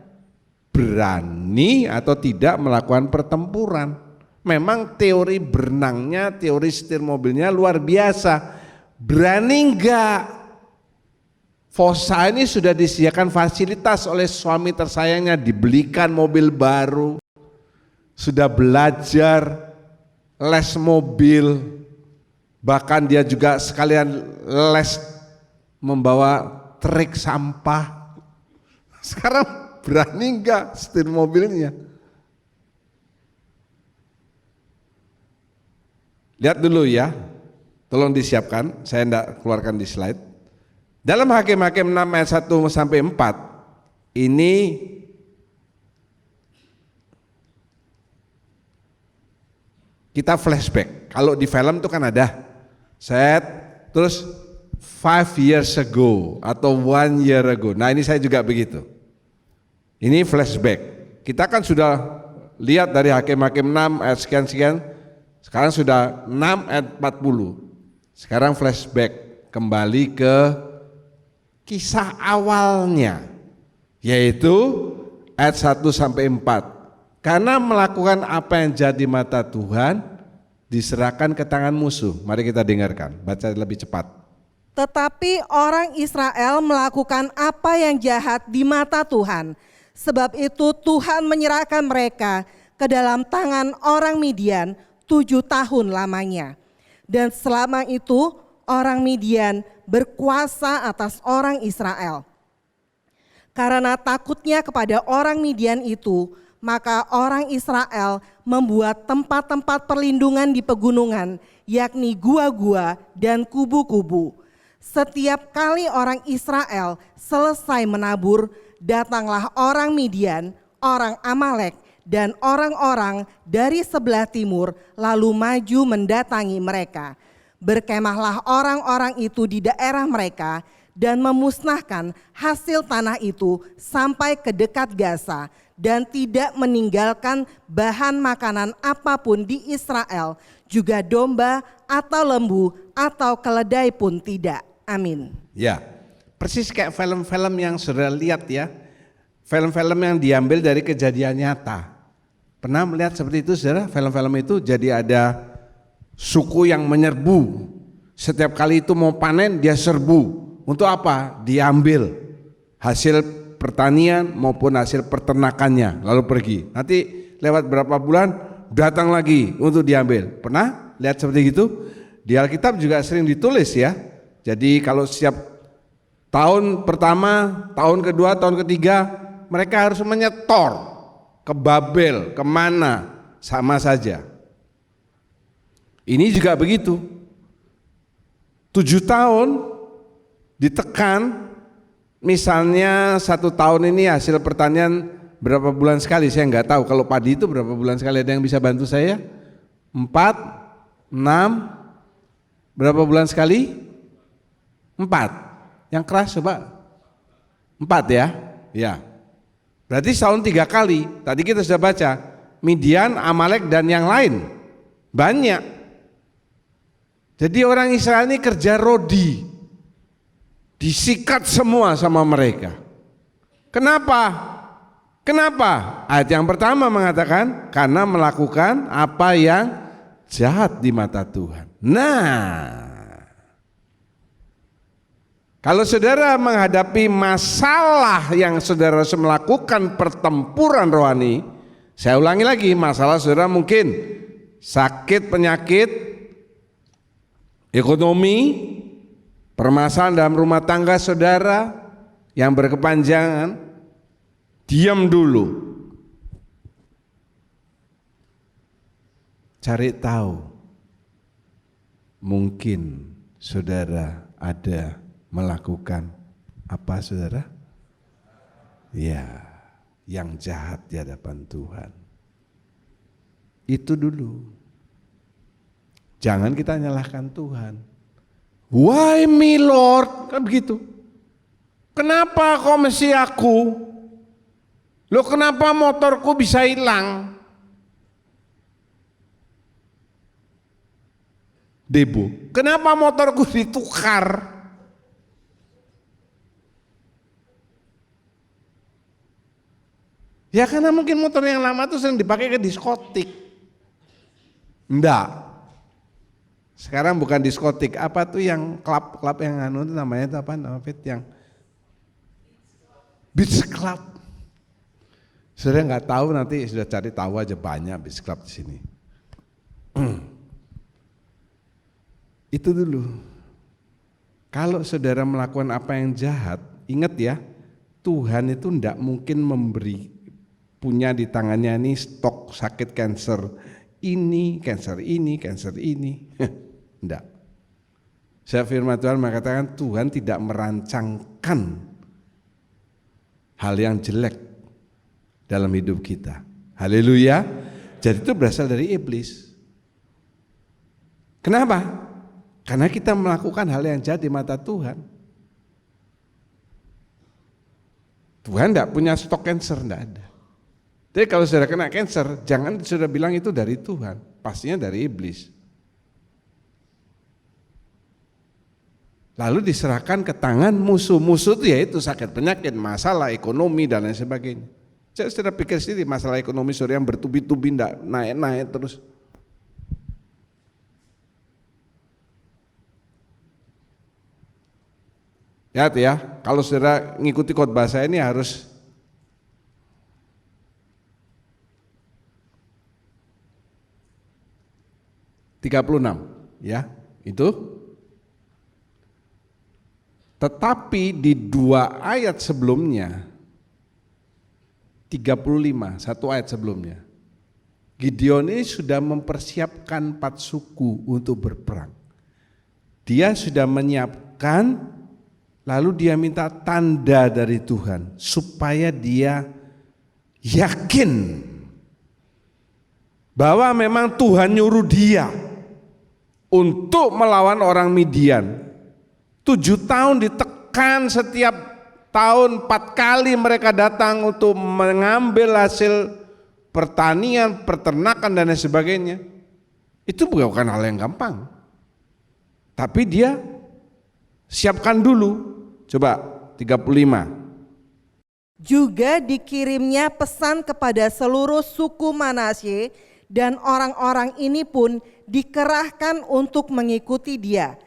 berani atau tidak melakukan pertempuran. Memang teori berenangnya, teori setir mobilnya luar biasa. Berani enggak? Fosa ini sudah disediakan fasilitas oleh suami tersayangnya, dibelikan mobil baru, sudah belajar les mobil, bahkan dia juga sekalian les membawa truk sampah. Sekarang berani enggak setir mobilnya? Lihat dulu ya, tolong disiapkan, saya enggak keluarkan di slide. Dalam Hakim-Hakim 6 ayat 1 sampai 4 ini kita flashback. Kalau di film itu kan ada set terus 5 years ago atau 1 year ago. Nah ini saya juga begitu. Ini flashback. Kita kan sudah lihat dari Hakim-Hakim 6 ayat sekian-sekian. Sekarang sudah 6 ayat 40. Sekarang flashback kembali ke kisah awalnya, yaitu ayat 1 sampai 4. Karena melakukan apa yang jadi mata Tuhan, diserahkan ke tangan musuh. Mari kita dengarkan, baca lebih cepat.
Tetapi orang Israel melakukan apa yang jahat di mata Tuhan. Sebab itu Tuhan menyerahkan mereka ke dalam tangan orang Midian 7 tahun lamanya. Dan selama itu orang Midian berkuasa atas orang Israel. Karena takutnya kepada orang Midian itu, maka orang Israel membuat tempat-tempat perlindungan di pegunungan, yakni gua-gua dan kubu-kubu. Setiap kali orang Israel selesai menabur, datanglah orang Midian, orang Amalek, dan orang-orang dari sebelah timur lalu maju mendatangi mereka. Berkemahlah orang-orang itu di daerah mereka dan memusnahkan hasil tanah itu sampai ke dekat Gaza, dan tidak meninggalkan bahan makanan apapun di Israel, juga domba atau lembu atau keledai pun tidak. Amin.
Ya, persis kayak film-film yang sudah lihat ya, film-film yang diambil dari kejadian nyata. Pernah melihat seperti itu saudara? Film-film itu jadi ada suku yang menyerbu. Setiap kali itu mau panen dia serbu. Untuk apa? Diambil hasil pertanian maupun hasil peternakannya lalu pergi. Nanti lewat berapa bulan datang lagi untuk diambil. Pernah lihat seperti itu? Di Alkitab juga sering ditulis ya. Jadi kalau setiap tahun pertama, tahun kedua, tahun ketiga mereka harus menyetor ke Babel, kemana, sama saja. Ini juga begitu. 7 tahun ditekan. Misalnya 1 tahun ini hasil pertanian berapa bulan sekali, saya nggak tahu. Kalau padi itu berapa bulan sekali, ada yang bisa bantu saya? 4, 6, berapa bulan sekali? 4. Yang keras coba? 4 ya? Ya. Berarti setahun 3 kali. Tadi kita sudah baca, Midian, Amalek dan yang lain. Banyak. Jadi orang Israel ini kerja rodi. Disikat semua sama mereka. Kenapa? Kenapa? Ayat yang pertama mengatakan karena melakukan apa yang jahat di mata Tuhan. Nah, kalau saudara menghadapi masalah yang saudara harus melakukan pertempuran rohani, saya ulangi lagi, masalah saudara mungkin sakit, penyakit, ekonomi, permasalahan dalam rumah tangga saudara yang berkepanjangan, diam dulu. Cari tahu, mungkin saudara ada melakukan apa saudara? Ya, yang jahat di hadapan Tuhan. Itu dulu. Jangan kita nyalahkan Tuhan. Why me Lord? Kan begitu. Kenapa kok mesti aku? Loh kenapa motorku bisa hilang? Debo, kenapa motorku ditukar? Ya karena mungkin motor yang lama itu sering dipakai ke diskotik. Enggak. Sekarang bukan diskotik, apa tuh yang klub yang anu itu namanya itu apa? Nama fit yang Beach Club. Saudara nggak tahu nanti sudah cari tahu aja, banyak Beach Club di sini. Itu dulu. Kalau saudara melakukan apa yang jahat, ingat ya, Tuhan itu tidak mungkin memberi punya di tangannya ini stok sakit kanker ini, kanker ini, kanker ini. Enggak. Saya firman Tuhan mengatakan Tuhan tidak merancangkan hal yang jelek dalam hidup kita. Haleluya. Jadi itu berasal dari iblis. Kenapa? Karena kita melakukan hal yang jahat di mata Tuhan. Tuhan tidak punya stok kanker, tidak ada. Jadi kalau saudara kena kanker, jangan saudara bilang itu dari Tuhan, pastinya dari iblis. Lalu diserahkan ke tangan musuh-musuh itu, yaitu sakit penyakit, masalah ekonomi dan lain sebagainya. Jadi saudara pikir sendiri masalah ekonomi saudara yang bertubi-tubi tidak naik-naik terus. Ya, kalau saudara ngikuti khotbah saya ini harus (36) ya, itu. Tetapi di 2 ayat sebelumnya 35, 1 ayat sebelumnya, Gideon ini sudah mempersiapkan 4 suku untuk berperang. Dia sudah menyiapkan, lalu dia minta tanda dari Tuhan supaya dia yakin bahwa memang Tuhan nyuruh dia untuk melawan orang Midian. 7 tahun ditekan, setiap tahun 4 kali mereka datang untuk mengambil hasil pertanian, peternakan dan lain sebagainya. Itu bukan hal yang gampang. Tapi dia siapkan dulu. Coba 35.
Juga dikirimnya pesan kepada seluruh suku Manasye, dan orang-orang ini pun dikerahkan untuk mengikuti dia.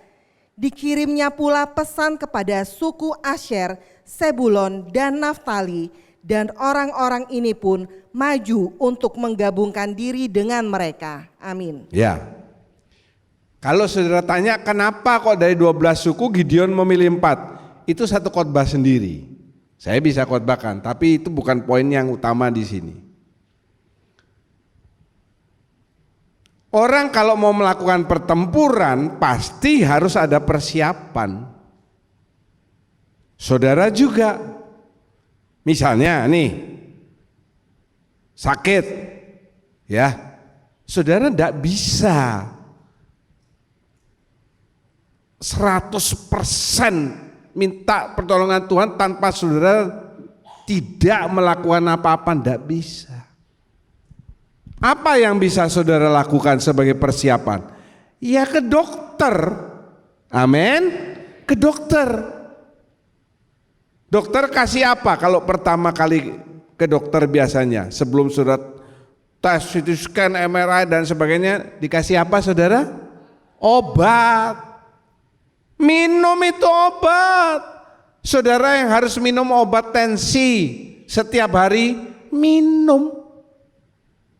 Dikirimnya pula pesan kepada suku Asher, Sebulon dan Naftali, dan orang-orang ini pun maju untuk menggabungkan diri dengan mereka. Amin.
Ya. Kalau saudara tanya kenapa kok dari 12 suku Gideon memilih 4? Itu satu khotbah sendiri. Saya bisa khotbahkan, tapi itu bukan poin yang utama di sini. Orang kalau mau melakukan pertempuran pasti harus ada persiapan. Saudara juga, misalnya nih sakit, ya, saudara tidak bisa 100% minta pertolongan Tuhan tanpa saudara tidak melakukan apa-apa, tidak bisa. Apa yang bisa saudara lakukan sebagai persiapan? Ya ke dokter. Amin. Ke dokter. Dokter kasih apa kalau pertama kali ke dokter biasanya sebelum surat tes CT scan, MRI dan sebagainya dikasih apa saudara? Obat. Minum itu obat. Saudara yang harus minum obat tensi setiap hari, minum.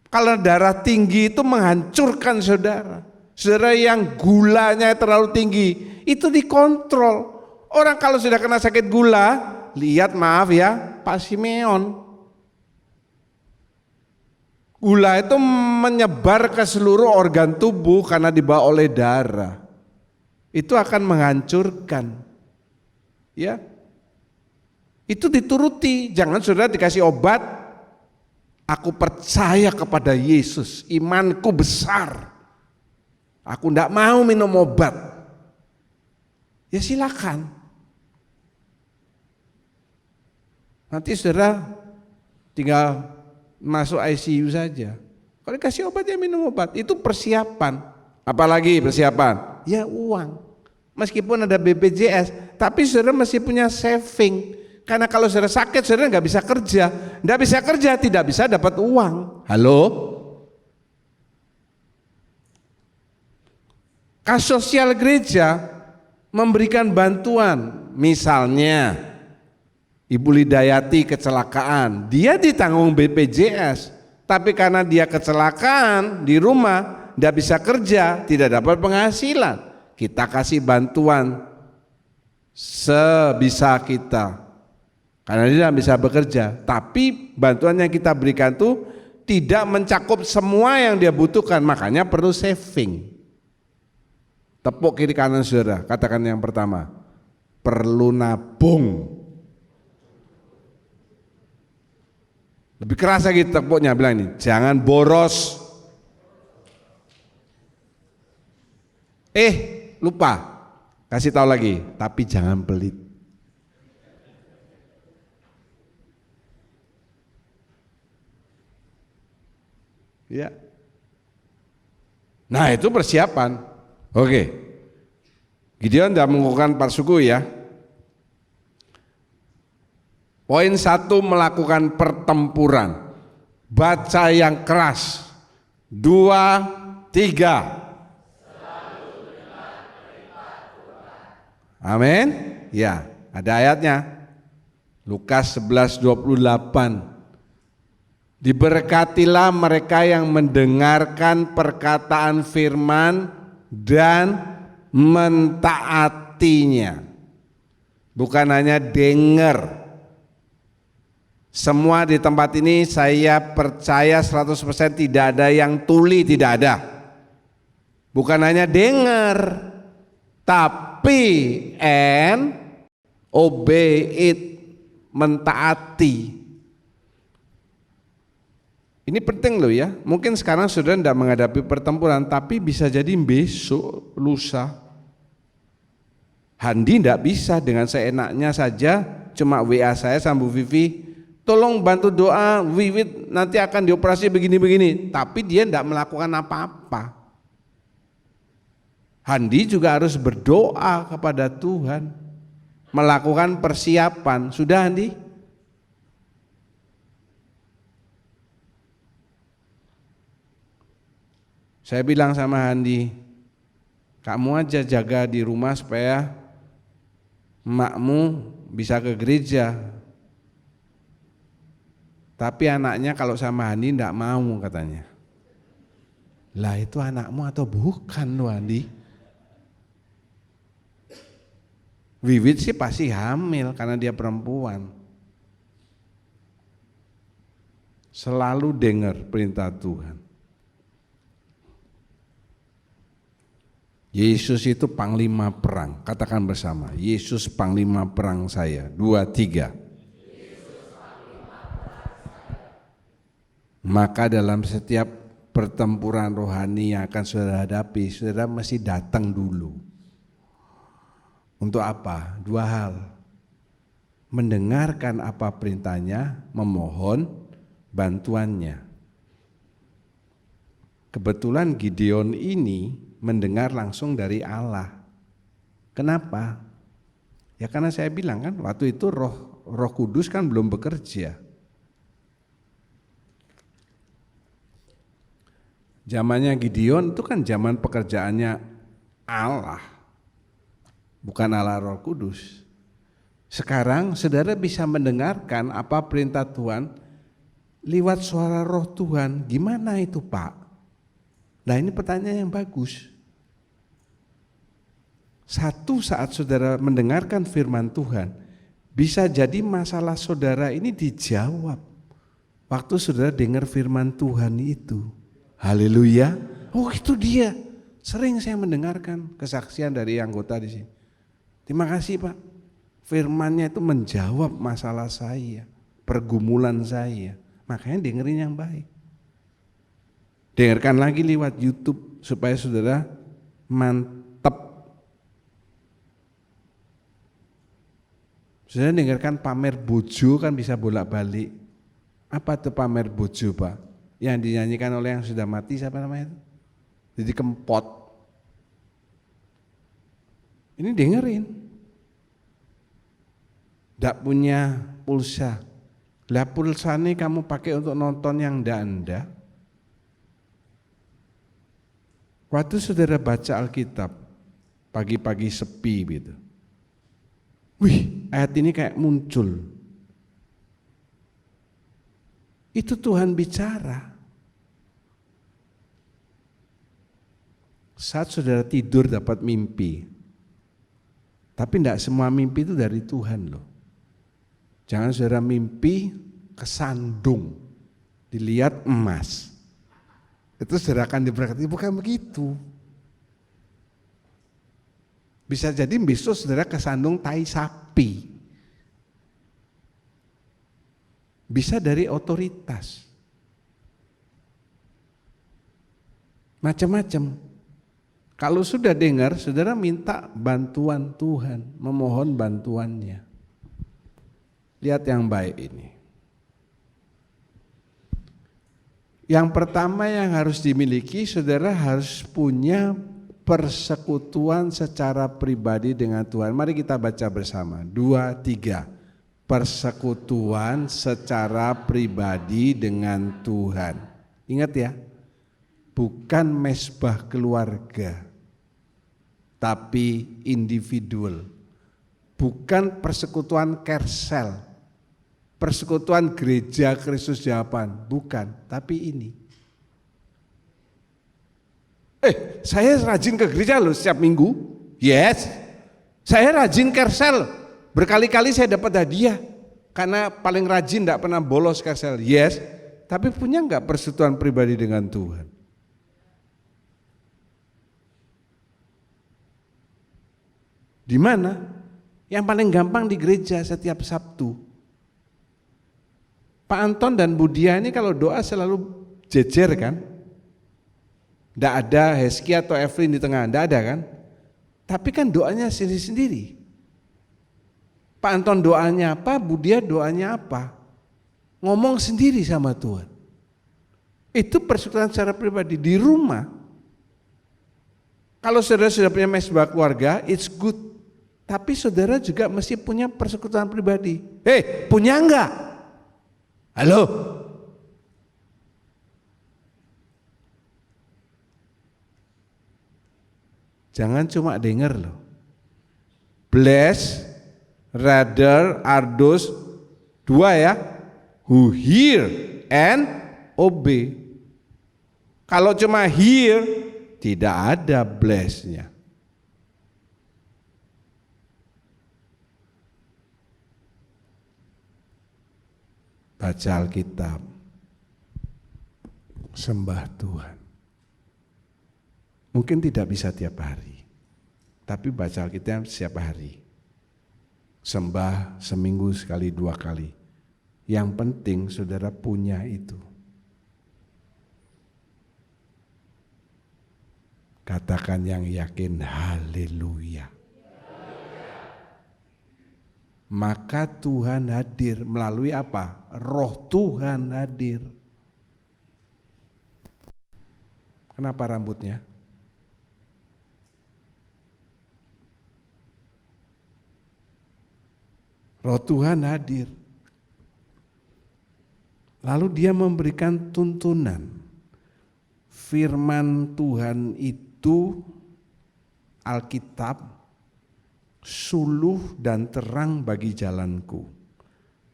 Kalau darah tinggi itu menghancurkan saudara. Saudara yang gulanya terlalu tinggi itu dikontrol. Orang kalau sudah kena sakit gula, lihat maaf ya Pak Simeon, gula itu menyebar ke seluruh organ tubuh karena dibawa oleh darah. Itu akan menghancurkan. Ya. Itu dituruti. Jangan saudara dikasih obat, aku percaya kepada Yesus, imanku besar. Aku tidak mau minum obat. Ya silakan. Nanti saudara tinggal masuk ICU saja. Kalau dikasih obat ya minum obat. Itu persiapan. Apalagi persiapan? Ya uang. Meskipun ada BPJS, tapi saudara masih punya saving. Karena kalau saudara sakit, saudara nggak bisa kerja. Nggak bisa kerja, tidak bisa dapat uang. Halo? Kas sosial gereja memberikan bantuan. Misalnya Ibu Lidayati kecelakaan, dia ditanggung BPJS, tapi karena dia kecelakaan di rumah, tidak bisa kerja, tidak dapat penghasilan, kita kasih bantuan sebisa kita, karena dia tidak bisa bekerja. Tapi bantuan yang kita berikan itu tidak mencakup semua yang dia butuhkan, makanya perlu saving. Tepuk kiri kanan saudara, katakan yang pertama, perlu nabung. Lebih keras lagi tepuknya, bilang ini, jangan boros. Lupa, kasih tahu lagi, tapi jangan pelit. Ya. Nah itu persiapan. Oke. Gideon sudah mengukuhkan 4 suku ya. Poin 1, melakukan pertempuran. Baca yang keras. 2, 3. Amin. Ya, ada ayatnya. Lukas 11:28. Diberkatilah mereka yang mendengarkan perkataan firman dan mentaatinya. Bukan hanya dengar. Semua di tempat ini saya percaya 100% tidak ada yang tuli, tidak ada. Bukan hanya dengar, tapi obey it, mentaati. Ini penting loh ya. Mungkin sekarang sudah tidak menghadapi pertempuran, tapi bisa jadi besok, lusa. Handi tidak bisa dengan seenaknya saja, cuma WA saya sama Bu Vivi, tolong bantu doa, Wiwit nanti akan dioperasi begini-begini, tapi dia tidak melakukan apa-apa. Handi juga harus berdoa kepada Tuhan, melakukan persiapan. Sudah Handi? Saya bilang sama Handi, kamu aja jaga di rumah supaya emakmu bisa ke gereja. Tapi anaknya kalau sama Handi tidak mau katanya. Lah itu anakmu atau bukan lu Handi? Wiwit sih pasti hamil karena dia perempuan. Selalu dengar perintah Tuhan. Yesus itu panglima perang. Katakan bersama, Yesus panglima perang saya. 2, 3. Maka dalam setiap pertempuran rohani yang akan saudara hadapi, saudara mesti datang dulu. Untuk apa? 2 hal. Mendengarkan apa perintahnya, memohon bantuannya. Kebetulan Gideon ini mendengar langsung dari Allah. Kenapa? Ya karena saya bilang kan waktu itu Roh Kudus kan belum bekerja. Zamannya Gideon itu kan zaman pekerjaannya Allah, bukan Allah Roh Kudus. Sekarang saudara bisa mendengarkan apa perintah Tuhan lewat suara Roh Tuhan. Gimana itu, Pak? Nah, ini pertanyaan yang bagus. Satu saat saudara mendengarkan firman Tuhan, bisa jadi masalah saudara ini dijawab waktu saudara dengar firman Tuhan itu. Haleluya. Oh, itu dia. Sering saya mendengarkan kesaksian dari anggota di sini. Terima kasih, Pak. Firman-Nya itu menjawab masalah saya, pergumulan saya. Makanya dengerin yang baik. Dengarkan lagi lewat YouTube supaya saudara mantep. Saudara dengarkan pamer bojo kan bisa bolak-balik. Apa tuh pamer bojo, Pak? Yang dinyanyikan oleh yang sudah mati, siapa namanya itu? Jadi Kempot. Ini dengerin. Nggak punya pulsa. Lah pulsa ini kamu pakai untuk nonton yang ndak. Waktu saudara baca Alkitab, pagi-pagi sepi gitu. Wih, ayat ini kayak muncul. Itu Tuhan bicara. Saat saudara tidur dapat mimpi. Tapi tidak semua mimpi itu dari Tuhan loh. Jangan saudara mimpi kesandung, dilihat emas. Itu saudara akan diberkati, bukan begitu. Bisa jadi besok saudara kesandung tai sapi. Bisa dari otoritas. Macam-macam. Kalau sudah dengar, saudara minta bantuan Tuhan, memohon bantuannya. Lihat yang baik ini. Yang pertama yang harus dimiliki, saudara harus punya persekutuan secara pribadi dengan Tuhan. Mari kita baca bersama. 2, 3. Persekutuan secara pribadi dengan Tuhan. Ingat ya, bukan mesbah keluarga, tapi individual. Bukan persekutuan kersel, persekutuan gereja Kristus Jawaban, bukan, tapi ini. Saya rajin ke gereja loh setiap minggu. Yes. Saya rajin kersel. Berkali-kali saya dapat hadiah karena paling rajin, tidak pernah bolos kersel. Yes. Tapi punya enggak persekutuan pribadi dengan Tuhan? Di mana? Yang paling gampang di gereja setiap Sabtu. Pak Anton dan Budia ini kalau doa selalu jejer kan? Tidak ada Hezki atau Evelyn di tengah, tidak ada kan? Tapi kan doanya sendiri-sendiri. Pak Anton doanya apa, Budia doanya apa? Ngomong sendiri sama Tuhan. Itu persekutuan secara pribadi di rumah. Kalau saudara sudah punya mesbah keluarga, it's good. Tapi saudara juga mesti punya persekutuan pribadi. Punya enggak? Halo? Jangan cuma dengar loh. Bless, rather, are those, 2 ya, who hear and obey. Kalau cuma hear, tidak ada bless-nya. Baca Alkitab, sembah Tuhan. Mungkin tidak bisa tiap hari, tapi baca Alkitab setiap hari. Sembah seminggu sekali 2 kali. Yang penting saudara punya itu. Katakan yang yakin, haleluya. Maka Tuhan hadir melalui apa? Roh Tuhan hadir. Kenapa rambutnya? Roh Tuhan hadir. Lalu dia memberikan tuntunan. firman Tuhan itu Alkitab suluh dan terang bagi jalanku.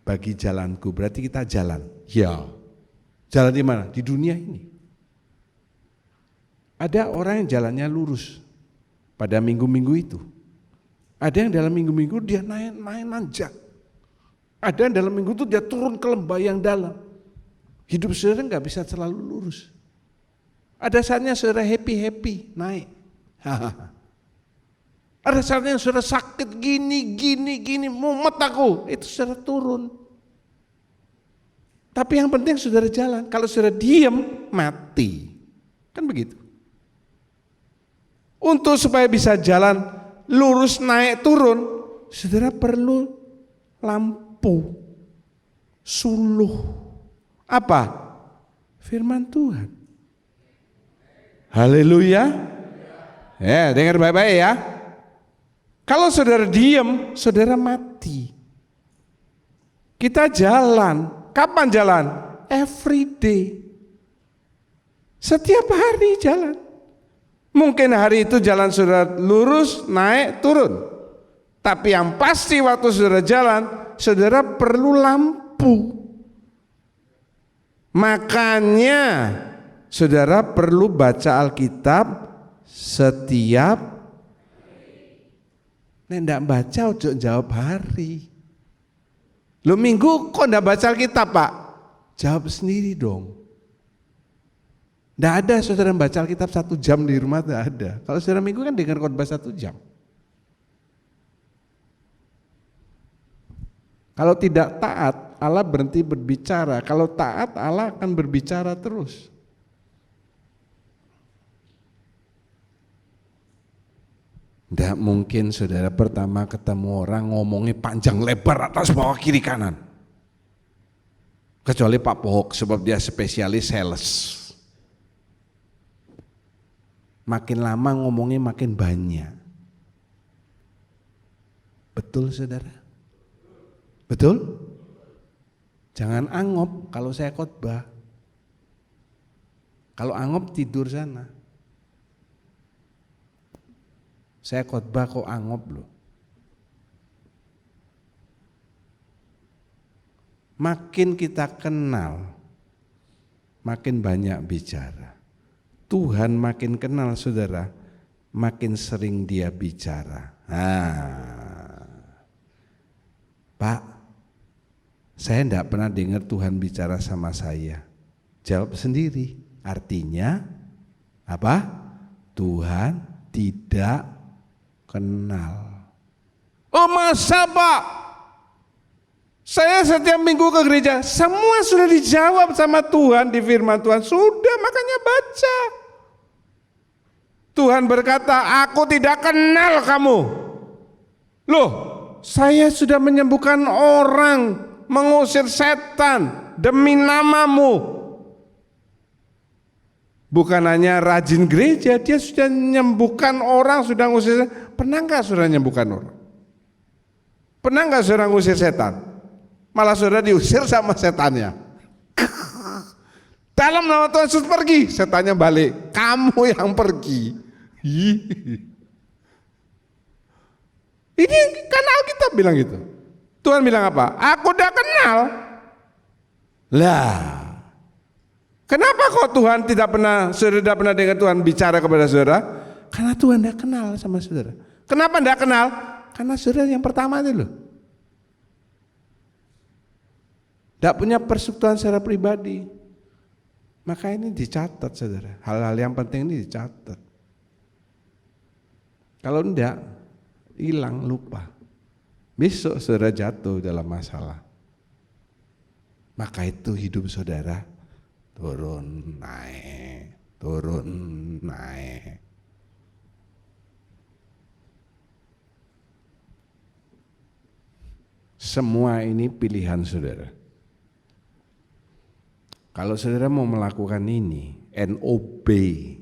Bagi jalanku berarti kita jalan. Ya. Jalan di mana? Di dunia ini. Ada orang yang jalannya lurus pada minggu-minggu itu. Ada yang dalam minggu-minggu dia naik nanjak. Ada yang dalam minggu itu dia turun ke lembah yang dalam. Hidup saudara nggak bisa selalu lurus. Ada saatnya saudara happy naik. Ada saatnya saudara sakit gini, mumet aku, itu saudara turun. Tapi yang penting saudara jalan. Kalau saudara diam, mati. Kan begitu. Untuk supaya bisa jalan lurus naik turun, saudara perlu lampu, suluh. Apa? Firman Tuhan. Haleluya. Ya, dengar baik-baik ya. Kalau saudara diam, saudara mati. Kita jalan. Kapan jalan? Every day. Setiap hari jalan. Mungkin hari itu jalan saudara lurus, naik, turun. Tapi yang pasti waktu saudara jalan, saudara perlu lampu. Makanya saudara perlu baca Alkitab setiap. Nek ndak baca ojo jawab hari. Lo minggu kok ndak baca Alkitab Pak? Jawab sendiri dong. Ndak ada saudara baca Alkitab 1 jam di rumah, ndak ada. Kalau saudara minggu kan dengar khotbah 1 jam. Kalau tidak taat, Allah berhenti berbicara. Kalau taat, Allah akan berbicara terus. Tidak mungkin saudara pertama ketemu orang ngomongnya panjang lebar atas bawah kiri kanan. Kecuali Pak Pohok sebab dia spesialis sales. Makin lama ngomongnya makin banyak. Betul saudara? Betul? Jangan angop kalau saya khotbah. Kalau angop tidur sana. Saya khotbah kok angop loh. Makin kita kenal, makin banyak bicara. Tuhan makin kenal saudara, makin sering dia bicara. Pak, saya enggak pernah dengar Tuhan bicara sama saya. Jawab sendiri. Artinya apa? Tuhan tidak kenal. Oh masa Pak? Saya setiap minggu ke gereja, semua sudah dijawab sama Tuhan di firman Tuhan. Sudah, makanya baca. Tuhan berkata, aku tidak kenal kamu. Loh, saya sudah menyembuhkan orang, mengusir setan demi namamu. Bukan hanya rajin gereja, dia sudah menyembuhkan orang, sudah ngusir setan. Pernah enggak saudara menyembuhkan orang? Pernah enggak saudara ngusir setan? Malah saudara diusir sama setannya. Dalam nama Tuhan Yesus pergi, setannya balik. Kamu yang pergi. Ini kan Alkitab bilang gitu. Tuhan bilang apa? Aku udah kenal. Lah, kenapa kok Tuhan tidak pernah, saudara tidak pernah dengar Tuhan bicara kepada saudara? Karena Tuhan tidak kenal sama saudara. Kenapa tidak kenal? Karena saudara yang pertama itu loh. Tidak punya persekutuan secara pribadi. Maka ini dicatat saudara. Hal-hal yang penting ini dicatat. Kalau enggak, hilang, lupa. Besok saudara jatuh dalam masalah. Maka itu hidup saudara turun naik, turun naik. Semua ini pilihan saudara. Kalau saudara mau melakukan ini and obey,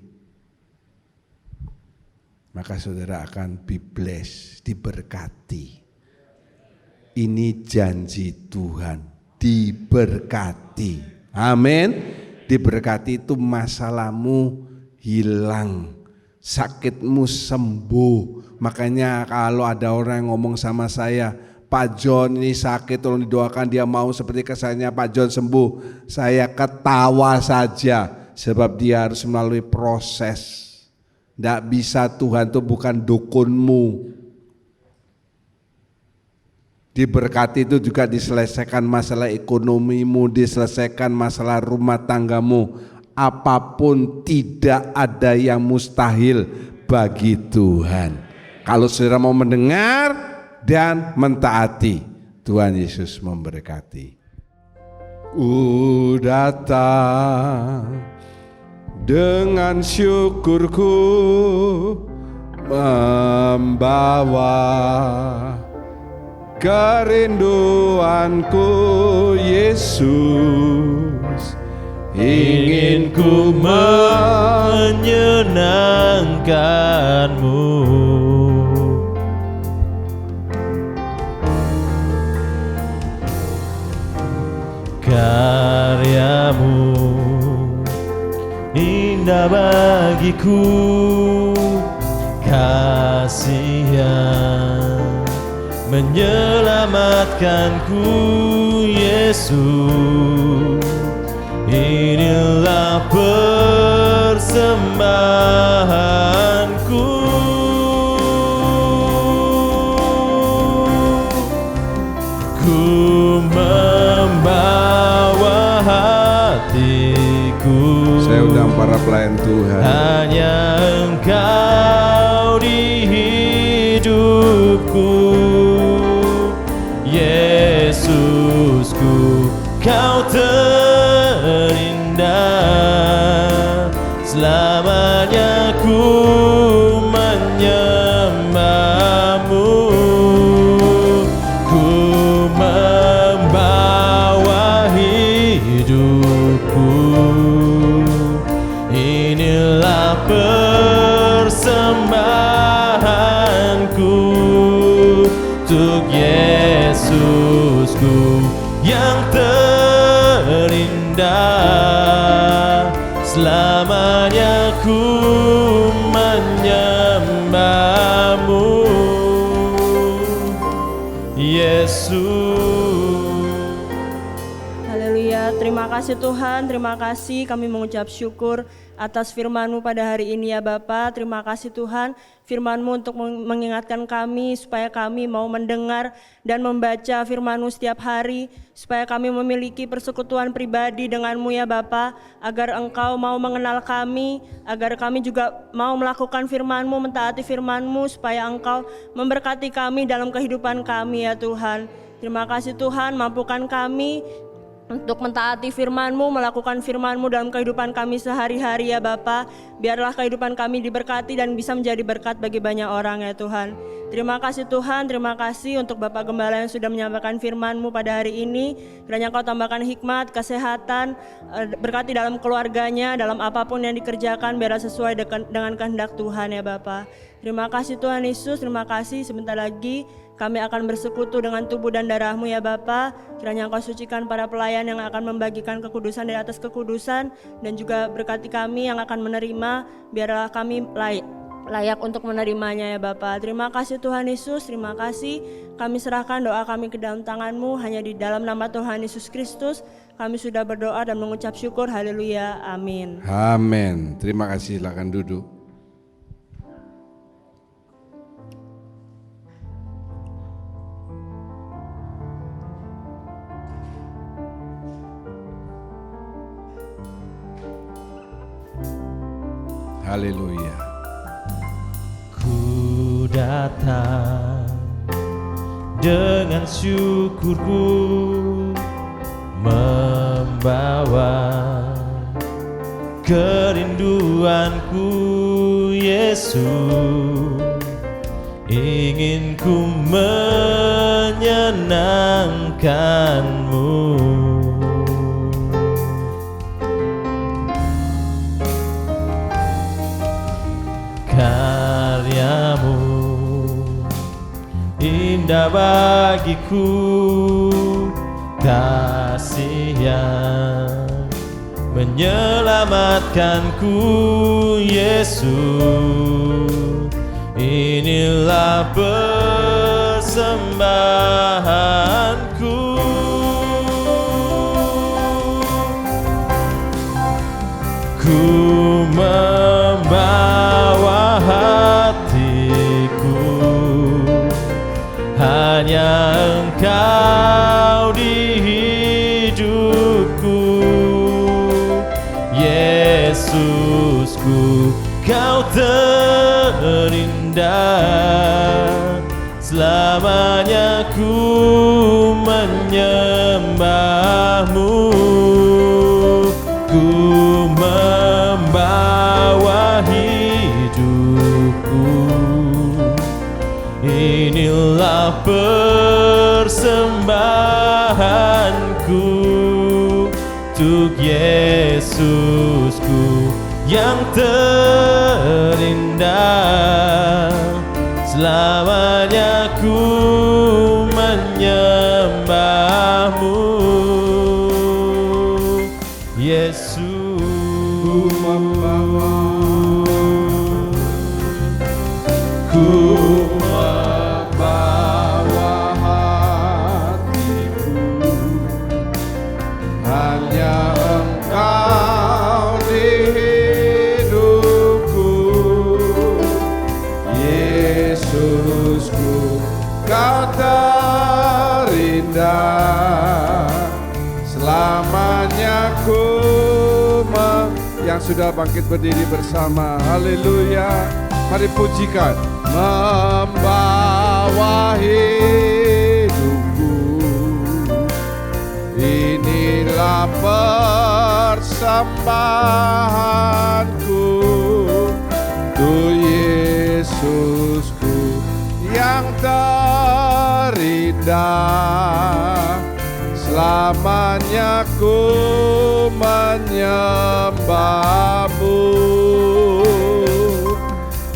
maka saudara akan be blessed, diberkati. Ini janji Tuhan, diberkati. Amin. Diberkati itu masalahmu hilang, sakitmu sembuh. Makanya kalau ada orang yang ngomong sama saya, Pak John ini sakit, tolong didoakan, dia mau seperti kesannya Pak John sembuh. Saya ketawa saja, sebab dia harus melalui proses. Tidak bisa, Tuhan itu bukan dukunmu. Diberkati itu juga diselesaikan masalah ekonomimu, diselesaikan masalah rumah tanggamu. Apapun, tidak ada yang mustahil bagi Tuhan. Kalau saudara mau mendengar dan mentaati, Tuhan Yesus memberkati. Datang dengan syukurku, membawa kerinduanku, Yesus, ingin ku
menyenangkanmu. Karyamu indah bagiku, kasih yang menyelamatkanku, Yesus. Inilah persembahanku. Ku membawa hatiku.
Saya undang para pelayan Tuhan.
Hanya Engkau di hidupku, Yesusku, Kau terindah. Selamanya ku menyembahmu. Ku membawa hidupku. Inilah persembahanku untuk Yesusku yang terindah. Selamanya ku menyembahmu, Yesus.
Haleluya, terima kasih Tuhan, terima kasih kami mengucap syukur atas firman-Mu pada hari ini ya Bapa. Terima kasih Tuhan, firman-Mu untuk mengingatkan kami supaya kami mau mendengar dan membaca firman-Mu setiap hari, supaya kami memiliki persekutuan pribadi dengan-Mu ya Bapa, agar Engkau mau mengenal kami, agar kami juga mau melakukan firman-Mu, mentaati firman-Mu, supaya Engkau memberkati kami dalam kehidupan kami ya Tuhan. Terima kasih Tuhan, mampukan kami untuk mentaati firman-Mu, melakukan firman-Mu dalam kehidupan kami sehari-hari ya Bapa. Biarlah kehidupan kami diberkati dan bisa menjadi berkat bagi banyak orang ya Tuhan. Terima kasih Tuhan, terima kasih untuk Bapak Gembala yang sudah menyampaikan firman-Mu pada hari ini. Kiranya Kau tambahkan hikmat, kesehatan, berkati dalam keluarganya, dalam apapun yang dikerjakan, biarlah sesuai dengan kehendak Tuhan ya Bapa. Terima kasih Tuhan Yesus, terima kasih. Sebentar lagi kami akan bersekutu dengan tubuh dan darah-Mu ya Bapa. Kiranya Engkau sucikan para pelayan yang akan membagikan kekudusan dari atas kekudusan, dan juga berkati kami yang akan menerima, biarlah kami layak untuk menerimanya ya Bapa. Terima kasih Tuhan Yesus, terima kasih. Kami serahkan doa kami ke dalam tangan-Mu, hanya di dalam nama Tuhan Yesus Kristus kami sudah berdoa dan mengucap syukur. Haleluya, amin.
Amin. Terima kasih, silakan duduk. Haleluya.
Ku datang dengan syukurku, membawa kerinduanku, Yesus. Ingin ku menyenangkan-Mu. Karya-Mu indah bagiku, kasih yang menyelamatkan menyelamatkanku, Yesus. Inilah persembahanku. Ku membawa hatiku, hanya Engkau di hidupku, Yesusku. Kau terindah, selamanya ku menyembahmu. Ku membawa hidupku, inilah persembahanku untuk Yesusku yang terindah. Selamanya ku menyembahmu, Yesus. Ku
membawa hatiku, hanya Engkau di hidupku, Yesusku. Kau terindah, selamanya ku yang sudah bangkit berdiri bersama. Haleluya. Mari pujikan. Membawa hidupku, inilah persembahanku untuk Yesusku yang terindah. Selamanya ku menyembahmu,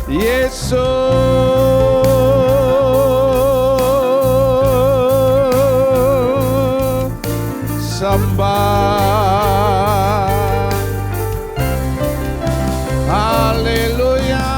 Yesus. Sembah, haleluya.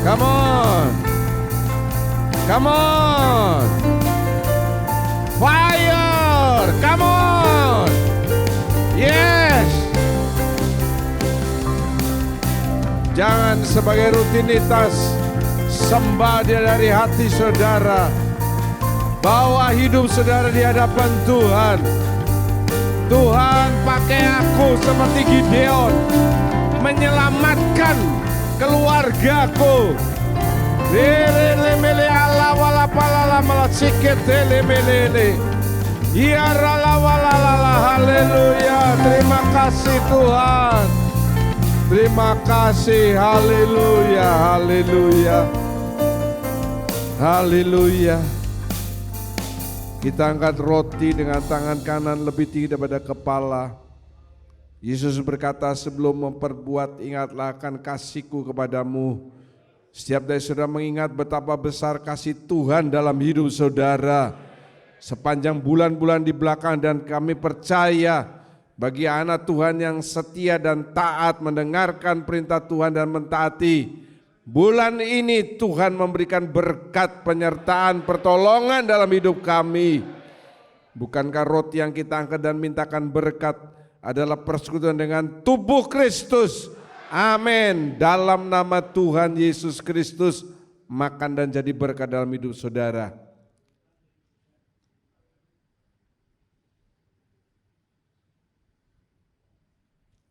Come on, come on, fire, come on, yes. Jangan sebagai rutinitas, sembah dia dari hati saudara. Bawa hidup saudara di hadapan Tuhan. Tuhan, pakai aku seperti Gideon, menyelamatkan keluargaku. Lele ala wala palala malasiket lele. Ya rala walala, haleluya. Terima kasih Tuhan. Terima kasih, haleluya, haleluya. Haleluya. Kita angkat roti dengan tangan kanan lebih tinggi daripada kepala. Yesus berkata, sebelum memperbuat ingatlah akan kasih-Ku kepadamu. Setiap dari saudara mengingat betapa besar kasih Tuhan dalam hidup saudara sepanjang bulan-bulan di belakang, dan kami percaya bagi anak Tuhan yang setia dan taat mendengarkan perintah Tuhan dan mentaati, bulan ini Tuhan memberikan berkat, penyertaan, pertolongan dalam hidup kami. Bukankah roti yang kita angkat dan mintakan berkat adalah persekutuan dengan tubuh Kristus? Amin. Dalam nama Tuhan Yesus Kristus, makan dan jadi berkat dalam hidup saudara.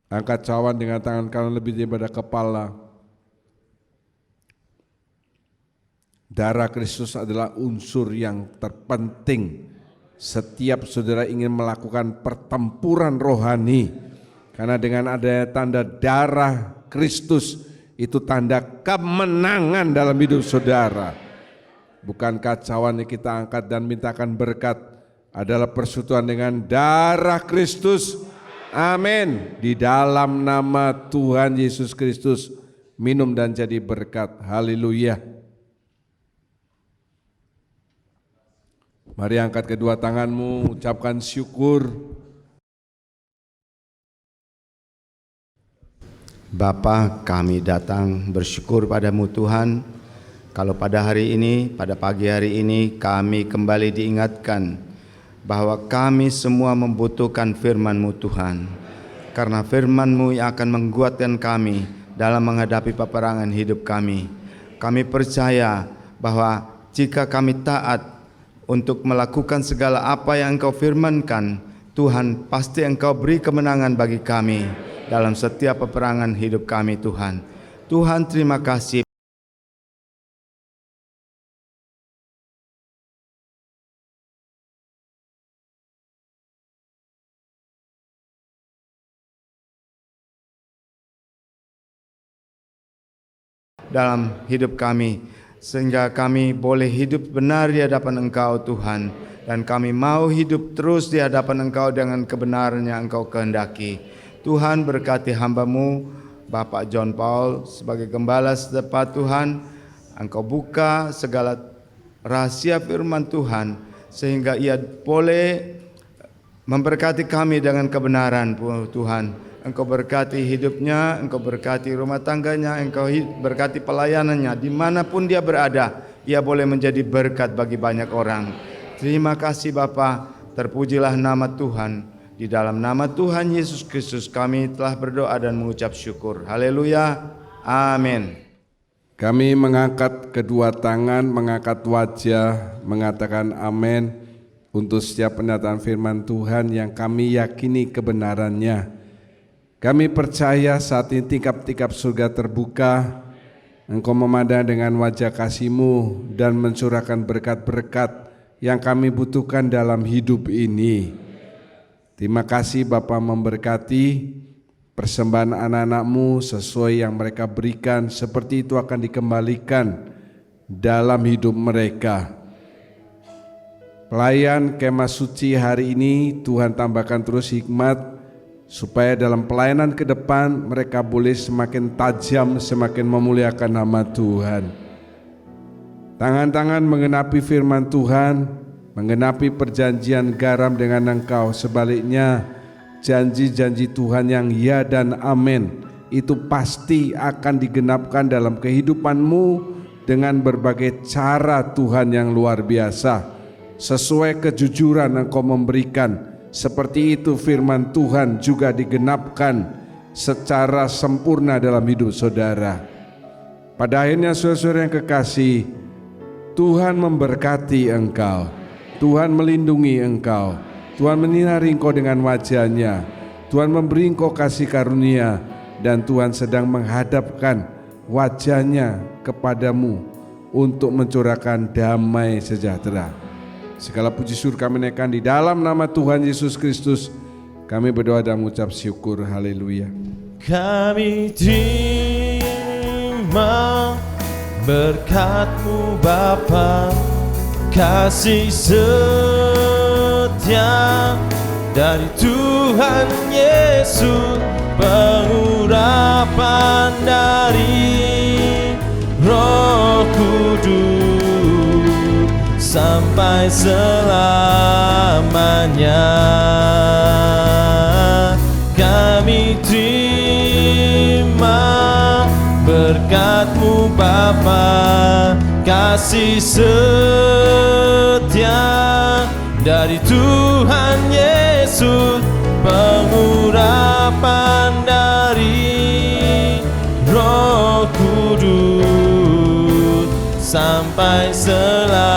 Angkat cawan dengan tangan kanan lebih daripada kepala. Darah Kristus adalah unsur yang terpenting setiap saudara ingin melakukan pertempuran rohani. Karena dengan adanya tanda darah Kristus itu tanda kemenangan dalam hidup saudara. Bukan kacauan yang kita angkat dan mintakan berkat, adalah persekutuan dengan darah Kristus. Amin. Di dalam nama Tuhan Yesus Kristus, minum dan jadi berkat. Haleluya. Mari angkat kedua tanganmu, ucapkan syukur.
Bapa, kami datang bersyukur padamu Tuhan, kalau pada hari ini, pada pagi hari ini kami kembali diingatkan bahwa kami semua membutuhkan firman-Mu Tuhan. Karena firman-Mu yang akan menguatkan kami dalam menghadapi peperangan hidup kami. Kami percaya bahwa jika kami taat untuk melakukan segala apa yang Engkau firmankan, Tuhan pasti Engkau beri kemenangan bagi kami dalam setiap peperangan hidup kami Tuhan. Tuhan, terima kasih. Dalam hidup kami, sehingga kami boleh hidup benar di hadapan Engkau Tuhan, dan kami mau hidup terus di hadapan Engkau dengan kebenaran yang Engkau kehendaki. Tuhan, berkati hamba-Mu Bapak John Paul sebagai gembala setempat Tuhan. Engkau buka segala rahasia firman Tuhan sehingga ia boleh memberkati kami dengan kebenaran Tuhan. Engkau berkati hidupnya, Engkau berkati rumah tangganya, Engkau berkati pelayanannya. Dimanapun dia berada, ia boleh menjadi berkat bagi banyak orang. Terima kasih Bapa, terpujilah nama Tuhan. Di dalam nama Tuhan Yesus Kristus kami telah berdoa dan mengucap syukur. Haleluya, amin.
Kami mengangkat kedua tangan, mengangkat wajah, mengatakan amin untuk setiap pernyataan firman Tuhan yang kami yakini kebenarannya. Kami percaya saat ini tingkap-tingkap surga terbuka, Engkau memandang dengan wajah kasih-Mu dan mencurahkan berkat-berkat yang kami butuhkan dalam hidup ini. Terima kasih Bapa memberkati persembahan anak-anak-Mu sesuai yang mereka berikan, seperti itu akan dikembalikan dalam hidup mereka. Pelayan Kemah Suci hari ini Tuhan tambahkan terus hikmat, supaya dalam pelayanan ke depan mereka boleh semakin tajam, semakin memuliakan nama Tuhan. Tangan-tangan menggenapi firman Tuhan, menggenapi perjanjian garam dengan Engkau. Sebaliknya janji-janji Tuhan yang ya dan amin itu pasti akan digenapkan dalam kehidupan-Mu dengan berbagai cara Tuhan yang luar biasa. Sesuai kejujuran Engkau memberikan, seperti itu firman Tuhan juga digenapkan secara sempurna dalam hidup saudara. Pada akhirnya saudara-saudara yang kekasih, Tuhan memberkati engkau, Tuhan melindungi engkau, Tuhan menyinari engkau dengan wajah-Nya, Tuhan memberi engkau kasih karunia, dan Tuhan sedang menghadapkan wajah-Nya kepadamu untuk mencurahkan damai sejahtera. Segala puji syukur kami naikkan di dalam nama Tuhan Yesus Kristus. Kami berdoa dan mengucap syukur. Haleluya.
Kami terima berkat-Mu Bapa, kasih setia dari Tuhan Yesus, pengurapan dari Roh Kudus sampai selamanya. Kami terima berkat-Mu Bapa, kasih setia dari Tuhan Yesus, pengurapan dari Roh Kudus sampai selamanya.